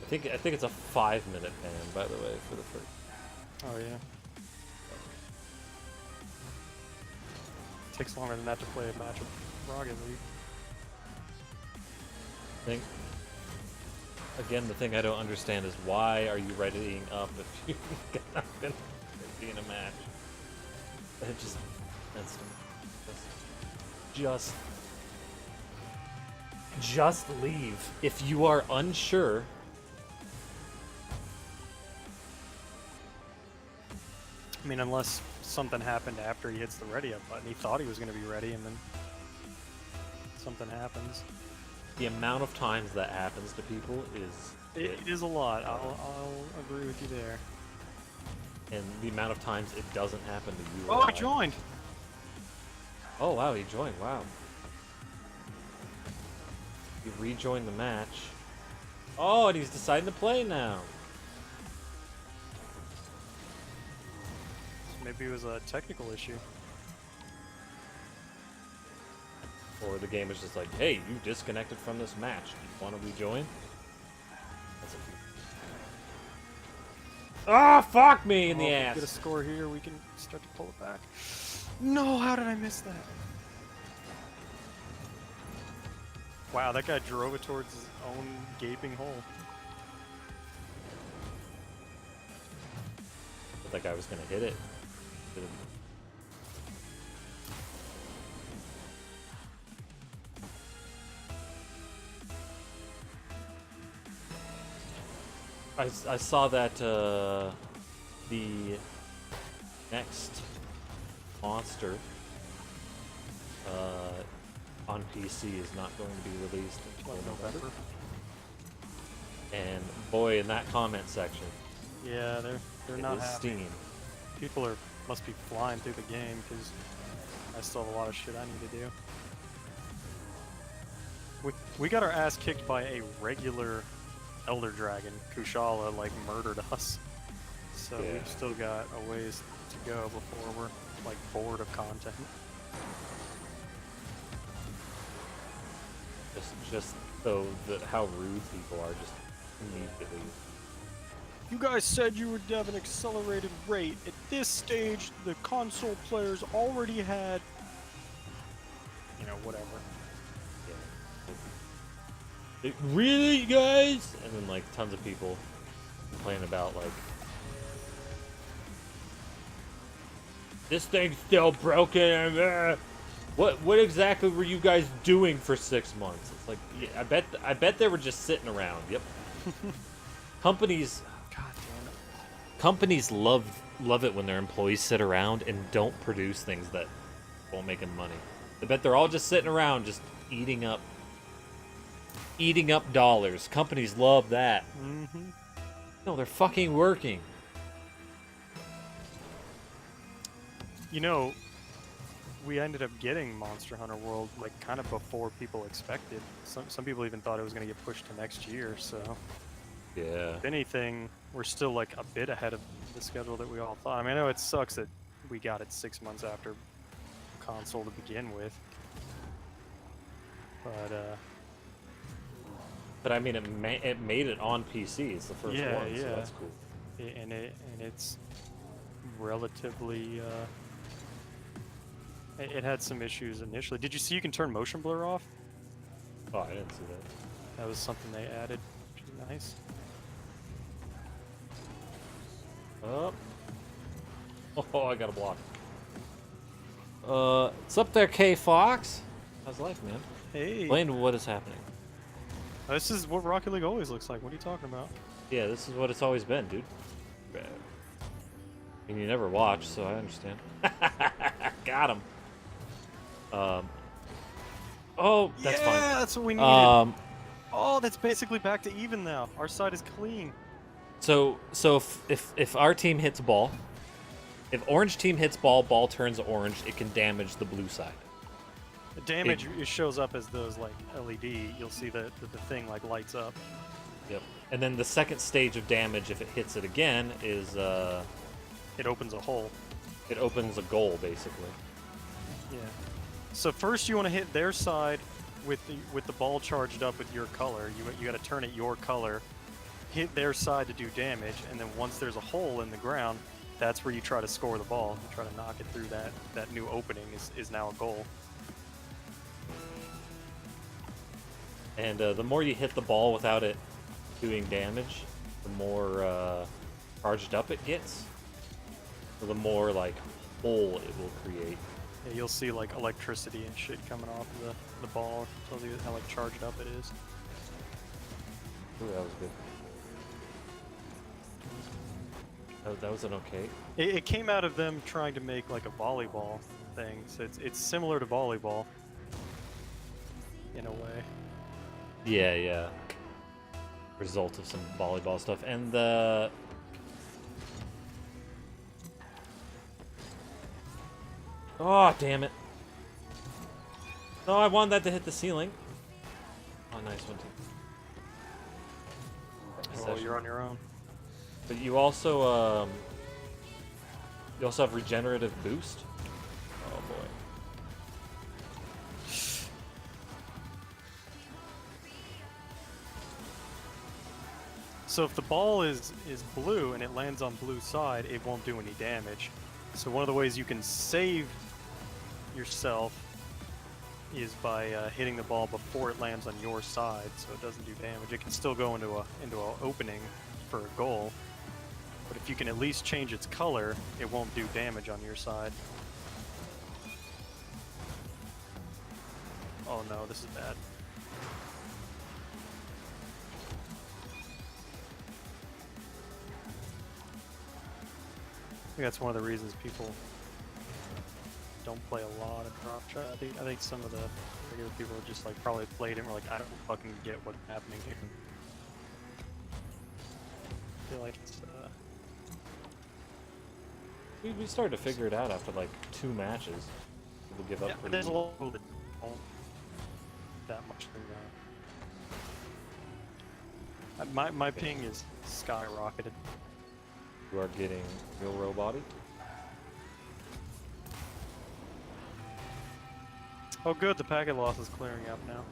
[SPEAKER 1] I think it's a 5-minute ban, by the way, for the first.
[SPEAKER 2] Oh yeah. Takes longer than that to play a match of Rocket League.
[SPEAKER 1] I think. Again, the thing I don't understand is why are you readying up if you're not gonna be in a match? It just leave if you are unsure.
[SPEAKER 2] I mean, unless something happened after he hits the ready up button. He thought he was going to be ready, and then something happens.
[SPEAKER 1] The amount of times that happens to people is
[SPEAKER 2] It is a lot. I'll agree with you there.
[SPEAKER 1] and the amount of times it doesn't happen to you.
[SPEAKER 2] Oh,
[SPEAKER 1] or
[SPEAKER 2] I
[SPEAKER 1] I.
[SPEAKER 2] joined!
[SPEAKER 1] Oh wow, he joined. Wow. He rejoined the match. Oh, and he's deciding to play now.
[SPEAKER 2] Maybe it was a technical issue.
[SPEAKER 1] Or the game is just like, hey, you disconnected from this match. Do you want to rejoin? That's Ah, fuck me in the
[SPEAKER 2] If we
[SPEAKER 1] ass.
[SPEAKER 2] get a score here, we can start to pull it back. No, how did I miss that? Wow, that guy drove it towards his own gaping hole.
[SPEAKER 1] I thought that guy was gonna hit it. Didn't. I saw that the next monster on PC is not going to be released until November. And boy, in that comment section,
[SPEAKER 2] Yeah, they're
[SPEAKER 1] it
[SPEAKER 2] not
[SPEAKER 1] is
[SPEAKER 2] happy.
[SPEAKER 1] Steam.
[SPEAKER 2] People must be flying through the game because I still have a lot of shit I need to do. We got our ass kicked by a regular Elder Dragon. Kushala like murdered us. So
[SPEAKER 1] Yeah.
[SPEAKER 2] we've still got a ways to go before we're like bored of content.
[SPEAKER 1] Just so that how rude people are just immediately.
[SPEAKER 2] You guys said you would have an accelerated rate. At this stage, the console players already had, you know, whatever.
[SPEAKER 1] Yeah. Really, guys? And then like tons of people complain about like this thing's still broken. And, what exactly were you guys doing for 6 months? It's like yeah, I bet they were just sitting around. Yep. Companies.
[SPEAKER 2] God damn it.
[SPEAKER 1] Companies love it when their employees sit around and don't produce things that won't make them money. I bet they're all just sitting around, just eating up dollars. Companies love that.
[SPEAKER 2] Mm-hmm.
[SPEAKER 1] No, they're fucking working.
[SPEAKER 2] You know, we ended up getting Monster Hunter World like kind of before people expected. Some people even thought it was going to get pushed to next year. So
[SPEAKER 1] Yeah.
[SPEAKER 2] if anything, we're still like a bit ahead of the schedule that we all thought. I mean, I know it sucks that we got it 6 months after console to begin with,
[SPEAKER 1] But I mean, it made it on PC. It's the first
[SPEAKER 2] yeah,
[SPEAKER 1] one,
[SPEAKER 2] yeah,
[SPEAKER 1] so that's cool.
[SPEAKER 2] and it's relatively. It had some issues initially. Did you see you can turn motion blur off?
[SPEAKER 1] Oh, I didn't see that.
[SPEAKER 2] That was something they added. Which is nice.
[SPEAKER 1] Oh. Oh, I got a block. It's up there, K Fox. How's life, man?
[SPEAKER 2] Hey,
[SPEAKER 1] Explain what is happening.
[SPEAKER 2] this is what Rocket League always looks like. What are you talking about?
[SPEAKER 1] Yeah, this is what it's always been, dude. I mean, you never watch, so I understand. Got him. Oh, that's fine.
[SPEAKER 2] Yeah, that's what we needed. Oh, that's basically back to even now. Our side is clean.
[SPEAKER 1] So if our team hits ball, if orange team hits ball, ball turns orange, it can damage the blue side.
[SPEAKER 2] The damage it shows up as those like LED. You'll see the thing like lights up.
[SPEAKER 1] Yep. And then the second stage of damage, if it hits it again, is
[SPEAKER 2] It opens a hole.
[SPEAKER 1] it opens a goal basically.
[SPEAKER 2] Yeah. So first you want to hit their side with the ball charged up with your color. You got to turn it your color, hit their side to do damage, and then once there's a hole in the ground, that's where you try to score the ball. You try to knock it through that new opening is now a goal.
[SPEAKER 1] And the more you hit the ball without it doing damage, the more charged up it gets. So the more like hole it will create.
[SPEAKER 2] Yeah, you'll see like electricity and shit coming off of the ball. It tells you how like charged up it is.
[SPEAKER 1] Ooh, that was good. That was an okay.
[SPEAKER 2] It came out of them trying to make like a volleyball thing. So it's similar to volleyball in a way.
[SPEAKER 1] Yeah, yeah. Result of some volleyball stuff. And the... Oh, damn it. No, I wanted that to hit the ceiling. Oh, nice one, too.
[SPEAKER 2] Well, you're on your own.
[SPEAKER 1] But you also have regenerative boost. Oh, boy.
[SPEAKER 2] So if the ball is blue and it lands on blue side, it won't do any damage. So one of the ways you can save yourself is by hitting the ball before it lands on your side, so it doesn't do damage. It can still go into a opening for a goal, but if you can at least change its color, it won't do damage on your side. Oh no, this is bad. I think that's one of the reasons people don't play a lot of drop shot. I think some of the regular people just like probably played it and were like, I don't fucking get what's happening here. I feel like it's
[SPEAKER 1] We started to figure it out after like 2 matches. People give up
[SPEAKER 2] yeah, but
[SPEAKER 1] pretty
[SPEAKER 2] there's a
[SPEAKER 1] easy.
[SPEAKER 2] lot of people that don't that much thing now. My ping is skyrocketed.
[SPEAKER 1] You are getting real robot-y.
[SPEAKER 2] Oh good, the packet loss is clearing up now.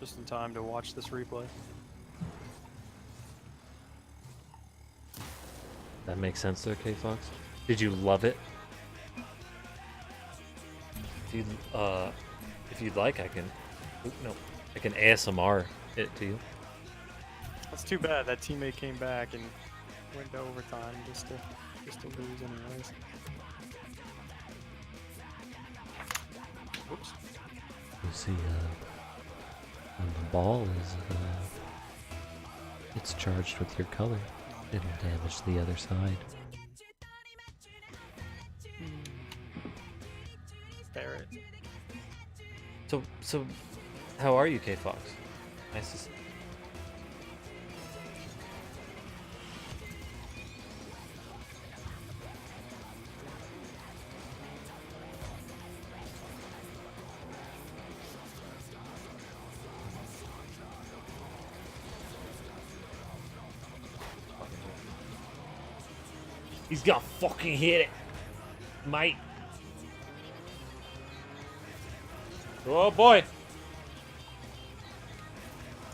[SPEAKER 2] Just in time to watch this replay.
[SPEAKER 1] That makes sense there, K-Fox. Did you love it? If you'd like, I can... Oop, no. I can ASMR it to you.
[SPEAKER 2] That's too bad. That teammate came back and went to overtime just to lose anyways. Oops.
[SPEAKER 1] You see, when the ball is, it's charged with your color, it'll damage the other side.
[SPEAKER 2] Barrett.
[SPEAKER 1] So, how are you, K-Fox? Nice to see. He's gonna fucking hit it, mate. Oh boy.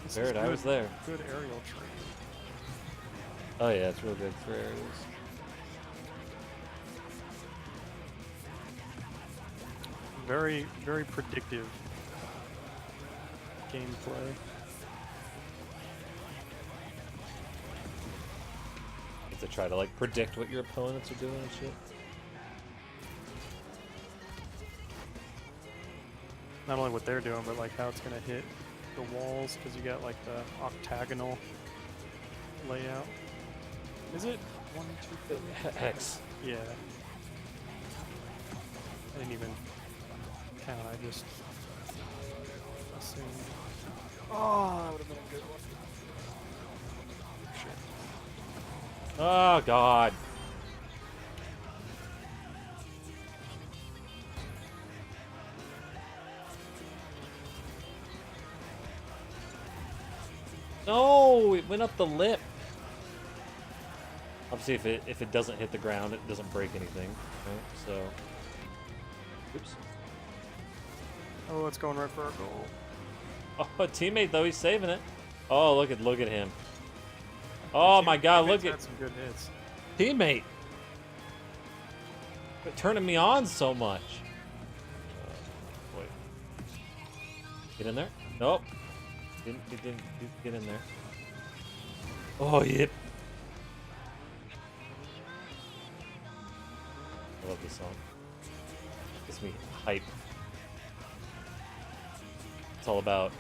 [SPEAKER 2] This
[SPEAKER 1] Barrett,
[SPEAKER 2] is
[SPEAKER 1] I was there.
[SPEAKER 2] Good aerial training.
[SPEAKER 1] Oh yeah, it's real good for areas.
[SPEAKER 2] Very, very predictive gameplay.
[SPEAKER 1] To try to like predict what your opponents are doing and shit.
[SPEAKER 2] Not only what they're doing, but like how it's gonna hit the walls, because you got like the octagonal layout. Is it 1, 2, 3?
[SPEAKER 1] Hex.
[SPEAKER 2] Yeah. I didn't even count. I just assumed. Oh, that would have been a good one. Shit.
[SPEAKER 1] Oh god. No, it went up the lip. Obviously, if it doesn't hit the ground, it doesn't break anything. Right? So, oops.
[SPEAKER 2] Oh, it's going right for our goal.
[SPEAKER 1] Oh, a teammate though, he's saving it. Oh, look at him. Oh my god, look at
[SPEAKER 2] some good hits.
[SPEAKER 1] teammate. Quit turning me on so much. Wait. Get in there? Nope. Didn't get in there. Oh, yep. I love this song. Gets me hype. It's all about.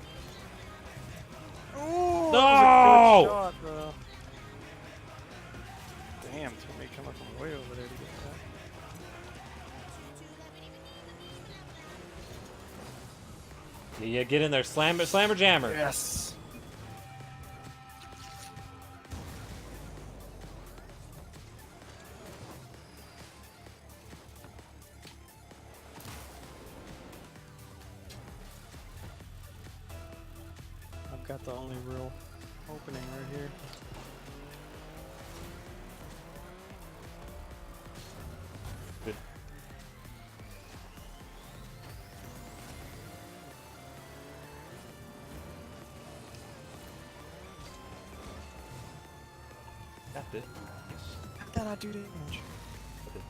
[SPEAKER 2] Oh,
[SPEAKER 1] No!
[SPEAKER 2] that was a good shot, bro. Damn, teammate coming from way over there to get that.
[SPEAKER 1] Yeah, get in there. Slammer jammer.
[SPEAKER 2] Yes. I've got the only real opening right here.
[SPEAKER 1] Good. Tapped it.
[SPEAKER 2] How did I do damage?
[SPEAKER 1] Okay.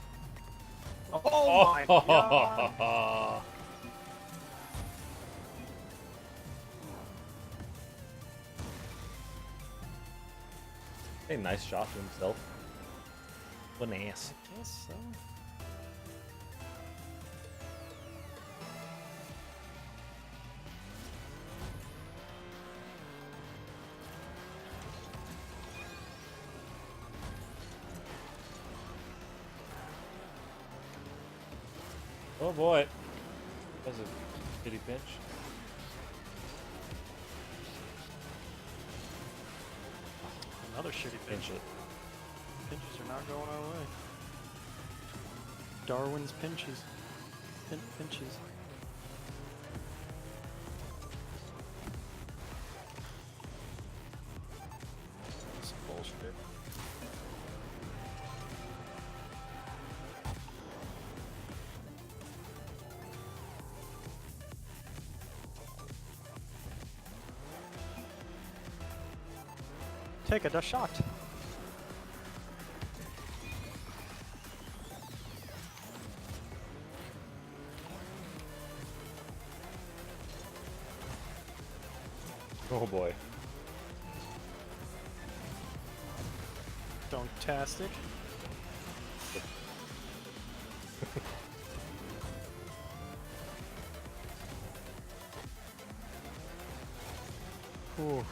[SPEAKER 2] Oh my god!
[SPEAKER 1] Hey, nice shot to himself. What an ass.
[SPEAKER 2] I guess so.
[SPEAKER 1] Oh boy. That's a shitty pinch.
[SPEAKER 2] Another shitty pinch.
[SPEAKER 1] Pinch it.
[SPEAKER 2] Pinches are not going our way. Darwin's pinches. Pinches. Some bullshit. Take a shot.
[SPEAKER 1] Oh boy.
[SPEAKER 2] Don'tastic. Ooh.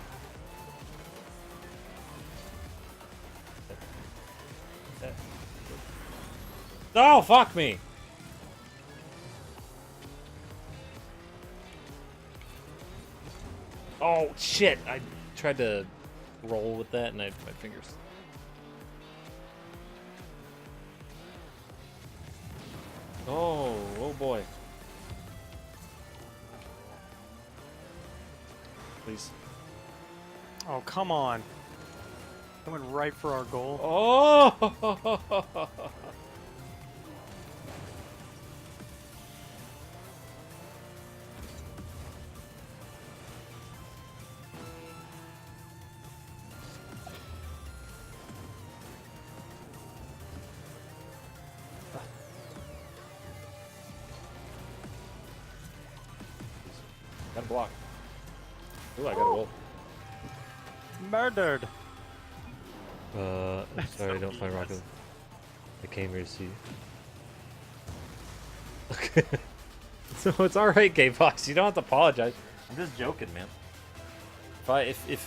[SPEAKER 1] Oh, fuck me! Oh, shit! I tried to roll with that and my fingers. Oh boy. Please.
[SPEAKER 2] Oh, come on. Coming right for our goal.
[SPEAKER 1] Oh! Got a block. Ooh, I got a wolf.
[SPEAKER 2] Murdered.
[SPEAKER 1] I'm sorry, don't find
[SPEAKER 2] BS.
[SPEAKER 1] Rocket. I came here to see you. Okay. So it's alright, Gay Fox. You don't have to apologize. I'm just joking, man.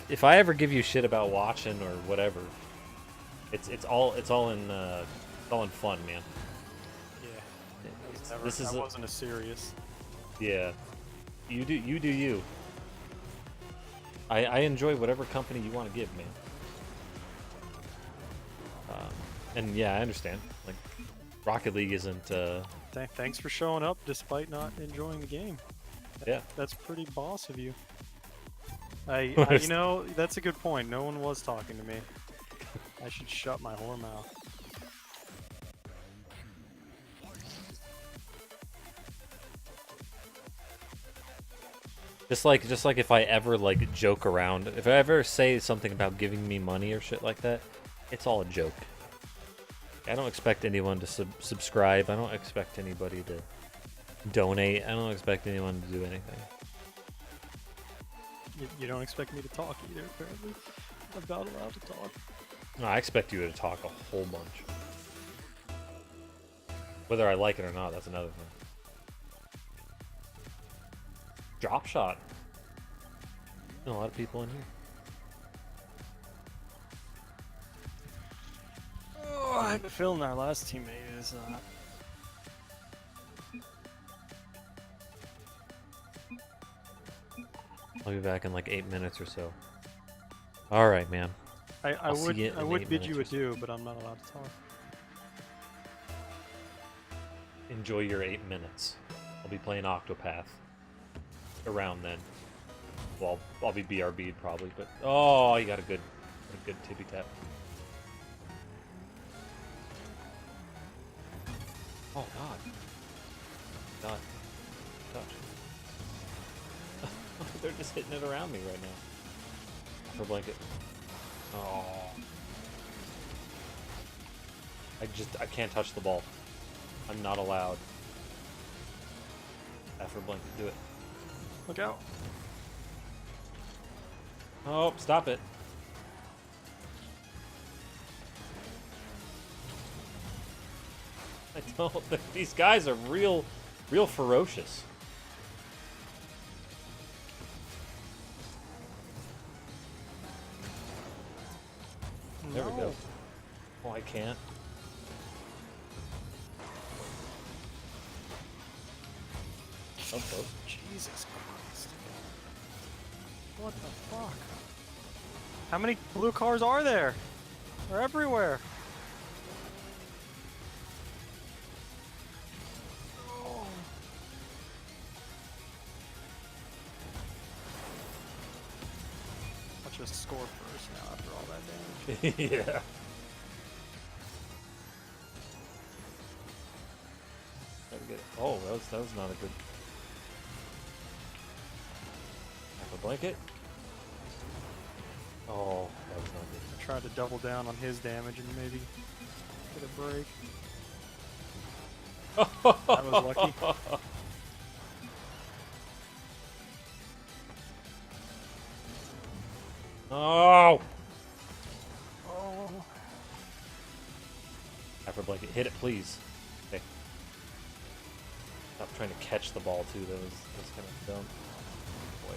[SPEAKER 1] If I ever give you shit about watching or whatever, it's all in fun, man.
[SPEAKER 2] Yeah.
[SPEAKER 1] This is
[SPEAKER 2] that wasn't a serious.
[SPEAKER 1] Yeah. You do you. I enjoy whatever company you want to give, man. And yeah, I understand. Like, Rocket League isn't.
[SPEAKER 2] Thanks for showing up despite not enjoying the game.
[SPEAKER 1] Yeah.
[SPEAKER 2] That's pretty boss of you. You know, that's a good point. No one was talking to me. I should shut my whore mouth.
[SPEAKER 1] Just like if I ever like joke around, if I ever say something about giving me money or shit like that, it's all a joke. I don't expect anyone to subscribe. I don't expect anybody to donate. I don't expect anyone to do anything.
[SPEAKER 2] You don't expect me to talk either, apparently. I'm not allowed to talk.
[SPEAKER 1] No, I expect you to talk a whole bunch. Whether I like it or not, that's another thing. Drop shot. A lot of people in here.
[SPEAKER 2] Oh, I have a feeling our last teammate is
[SPEAKER 1] I'll be back in like 8 minutes or so. All right, man.
[SPEAKER 2] I
[SPEAKER 1] I'll see you
[SPEAKER 2] would
[SPEAKER 1] in 8
[SPEAKER 2] bid you
[SPEAKER 1] minutes or
[SPEAKER 2] adieu, but I'm not allowed to talk.
[SPEAKER 1] Enjoy your 8 minutes. I'll be playing Octopath around then. Well, I'll be BRB'd probably, but oh, you got a good tippy tap. Oh God. God. Touch. They're just hitting it around me right now. For blanket. Oh. I can't touch the ball. I'm not allowed. After blanket, do it.
[SPEAKER 2] Look out.
[SPEAKER 1] Oh, stop it. I don't think these guys are real ferocious. There we go. Oh, I can't. Oh, close.
[SPEAKER 2] Jesus Christ. What the fuck? How many blue cars are there? They're everywhere. Oh. I'll just score first now after all that damage.
[SPEAKER 1] Yeah. Oh, that was not a good. Half a blanket. Oh, that was not good.
[SPEAKER 2] I tried to double down on his damage and maybe get a break. That was lucky.
[SPEAKER 1] Oh!
[SPEAKER 2] Oh.
[SPEAKER 1] Half a blanket. Hit it, please. Okay. Stop trying to catch the ball too. That was kind of dumb. Boy.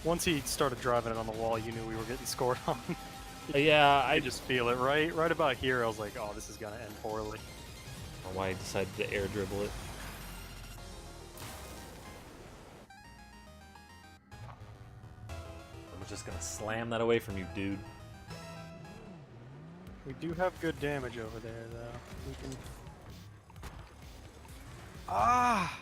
[SPEAKER 2] Once he started driving it on the wall, you knew we were getting scored on.
[SPEAKER 1] Yeah,
[SPEAKER 2] I just feel it right about here. I was like, oh, this is gonna end poorly.
[SPEAKER 1] Or why I decided to air dribble it. I'm just gonna slam that away from you, dude.
[SPEAKER 2] We do have good damage over there, though. We can. Ah!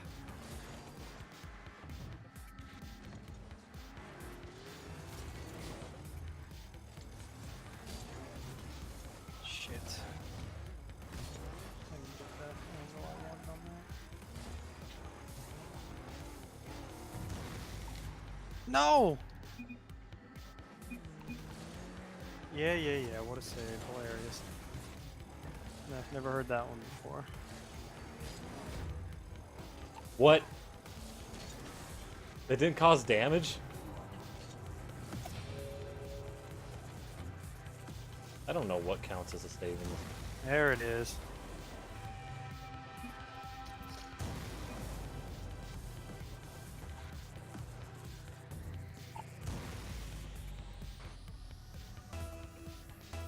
[SPEAKER 2] No! Yeah, yeah, yeah. What a save. Hilarious. I've never heard that one before.
[SPEAKER 1] What? It didn't cause damage? I don't know what counts as a save in this.
[SPEAKER 2] There it is.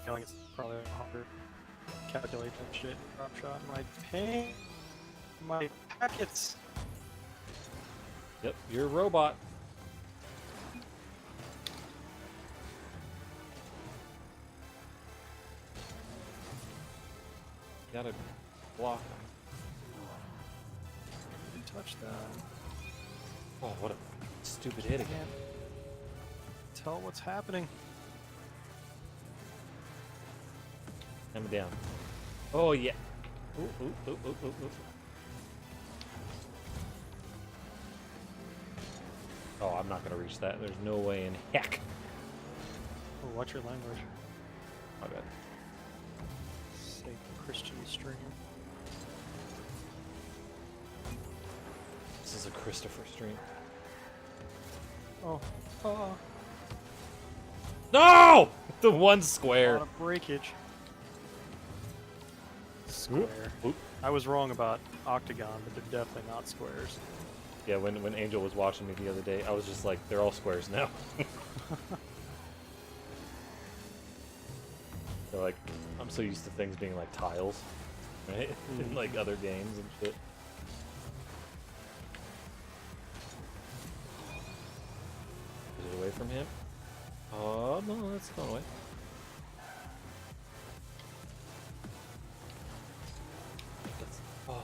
[SPEAKER 2] Feeling it's probably harder to calculate that shit. Drop shot. My pain. My packets.
[SPEAKER 1] Yep, you're a robot. Gotta block.
[SPEAKER 2] Touch that.
[SPEAKER 1] Oh, what a stupid hit again.
[SPEAKER 2] Tell what's happening.
[SPEAKER 1] Hammer down. Oh, yeah. Ooh, ooh, ooh, ooh, ooh, ooh. Oh, I'm not gonna reach that. There's no way in heck.
[SPEAKER 2] Oh, watch your language.
[SPEAKER 1] My bad.
[SPEAKER 2] Sake Christian stream.
[SPEAKER 1] This is a Christopher stream.
[SPEAKER 2] Oh, oh.
[SPEAKER 1] No! The one
[SPEAKER 2] A
[SPEAKER 1] square.
[SPEAKER 2] lot of breakage. Square.
[SPEAKER 1] Oop.
[SPEAKER 2] I was wrong about octagon, but they're definitely not squares.
[SPEAKER 1] Yeah, when Angel was watching me the other day, I was just like, they're all squares now. They're like, I'm so used to things being like tiles, right? In like other games and shit. Is it away from him? Oh, no, that's gone away. That's, oh.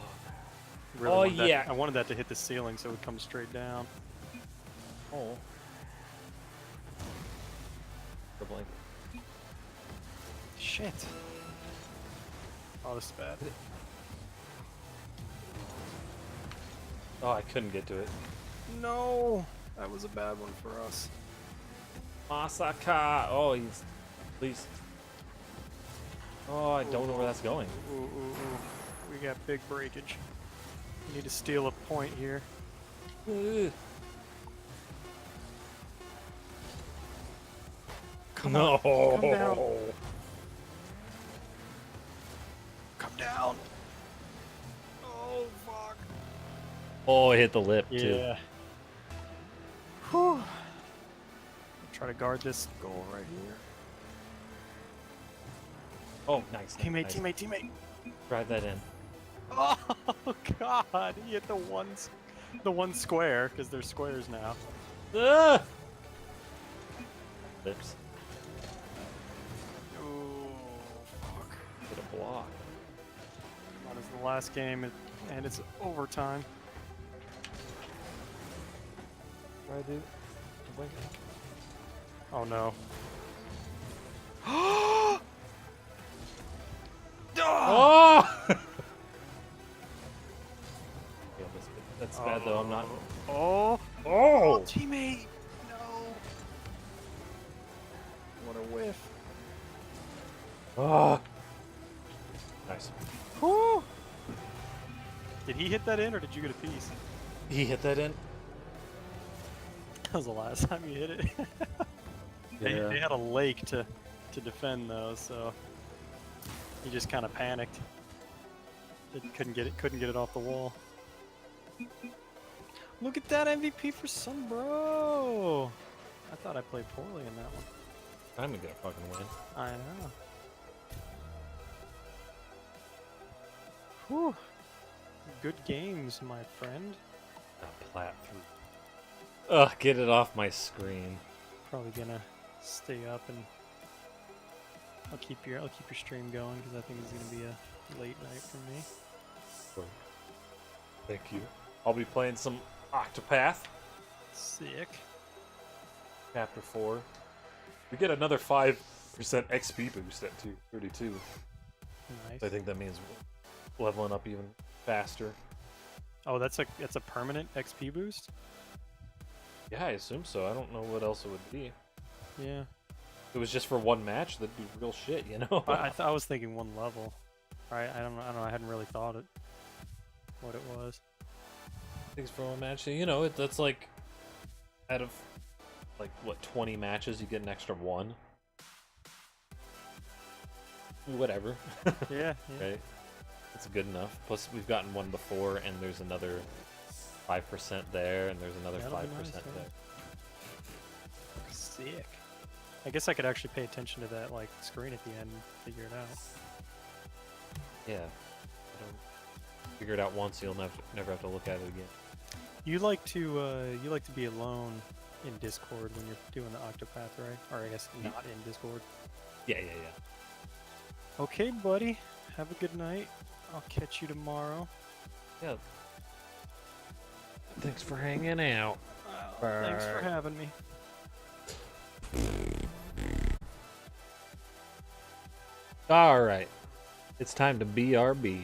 [SPEAKER 2] Really
[SPEAKER 1] Oh,
[SPEAKER 2] wanted that-
[SPEAKER 1] yeah.
[SPEAKER 2] I wanted that to hit the ceiling so it would come straight down.
[SPEAKER 1] Oh. The blanket.
[SPEAKER 2] Shit. Oh, this is bad.
[SPEAKER 1] Oh, I couldn't get to it.
[SPEAKER 2] No! That was a bad one for us.
[SPEAKER 1] Masaka! Oh, he's... Please. Oh, I don't know where that's going.
[SPEAKER 2] Ooh, ooh, ooh. We got big breakage. We need to steal a point here.
[SPEAKER 1] Ugh.
[SPEAKER 2] Come
[SPEAKER 1] No!
[SPEAKER 2] on, come down. Come down! Oh, fuck.
[SPEAKER 1] Oh, it hit the lip, too.
[SPEAKER 2] Yeah. Whew. Try to guard this goal right here.
[SPEAKER 1] Oh, nice.
[SPEAKER 2] Teammate,
[SPEAKER 1] nice.
[SPEAKER 2] teammate, teammate.
[SPEAKER 1] Drive that in.
[SPEAKER 2] Oh god, he hit the one square because they're squares now.
[SPEAKER 1] Ah! Lips.
[SPEAKER 2] Oh fuck!
[SPEAKER 1] Get a block.
[SPEAKER 2] That is the last game, and it's overtime.
[SPEAKER 1] Try to do.
[SPEAKER 2] Oh no!
[SPEAKER 1] Oh! Yeah, that's bad though. I'm not.
[SPEAKER 2] Oh!
[SPEAKER 1] Oh!
[SPEAKER 2] Teammate! No! What a whiff!
[SPEAKER 1] Oh! Nice.
[SPEAKER 2] Whew. Did he hit that in, or did you get a piece?
[SPEAKER 1] He hit that in.
[SPEAKER 2] That was the last time you hit it. They had a lake to defend though, so he just kind of panicked. Couldn't get it off the wall. Look at that MVP for some bro. I thought I played poorly in that one.
[SPEAKER 1] I'm gonna fucking win.
[SPEAKER 2] I know. Whew. Good games, my friend.
[SPEAKER 1] A plat through. Ugh, get it off my screen.
[SPEAKER 2] Probably gonna stay up and I'll keep your stream going because I think it's gonna be a late night for me.
[SPEAKER 1] Well, thank you. I'll be playing some Octopath.
[SPEAKER 2] Sick.
[SPEAKER 1] Chapter 4. We get another 5% XP boost at 32.
[SPEAKER 2] Nice.
[SPEAKER 1] I think that means leveling up even faster.
[SPEAKER 2] Oh, that's a permanent XP boost?
[SPEAKER 1] Yeah, I assume so. I don't know what else it would be.
[SPEAKER 2] Yeah.
[SPEAKER 1] If it was just for one match, that'd be real shit, you know?
[SPEAKER 2] I was thinking one level. Right? I don't know. I hadn't really thought it. What it was.
[SPEAKER 1] Things for one match. You know, that's like out of like what 20 matches, you get an extra one. Whatever.
[SPEAKER 2] Yeah. Yeah.
[SPEAKER 1] Right. That's good enough. Plus, we've gotten one before, and there's another 5% there, and there's another
[SPEAKER 2] That'll
[SPEAKER 1] 5%
[SPEAKER 2] be nice, yeah.
[SPEAKER 1] there.
[SPEAKER 2] Sick. I guess I could actually pay attention to that like screen at the end and figure it out.
[SPEAKER 1] Yeah. Figure it out once, you'll never have to look at it again.
[SPEAKER 2] You like to be alone in Discord when you're doing the Octopath, right? Or I guess not in Discord.
[SPEAKER 1] Yeah.
[SPEAKER 2] Okay, buddy. Have a good night. I'll catch you tomorrow.
[SPEAKER 1] Yeah. Thanks for hanging out.
[SPEAKER 2] Thanks for having me.
[SPEAKER 1] All right. It's time to BRB.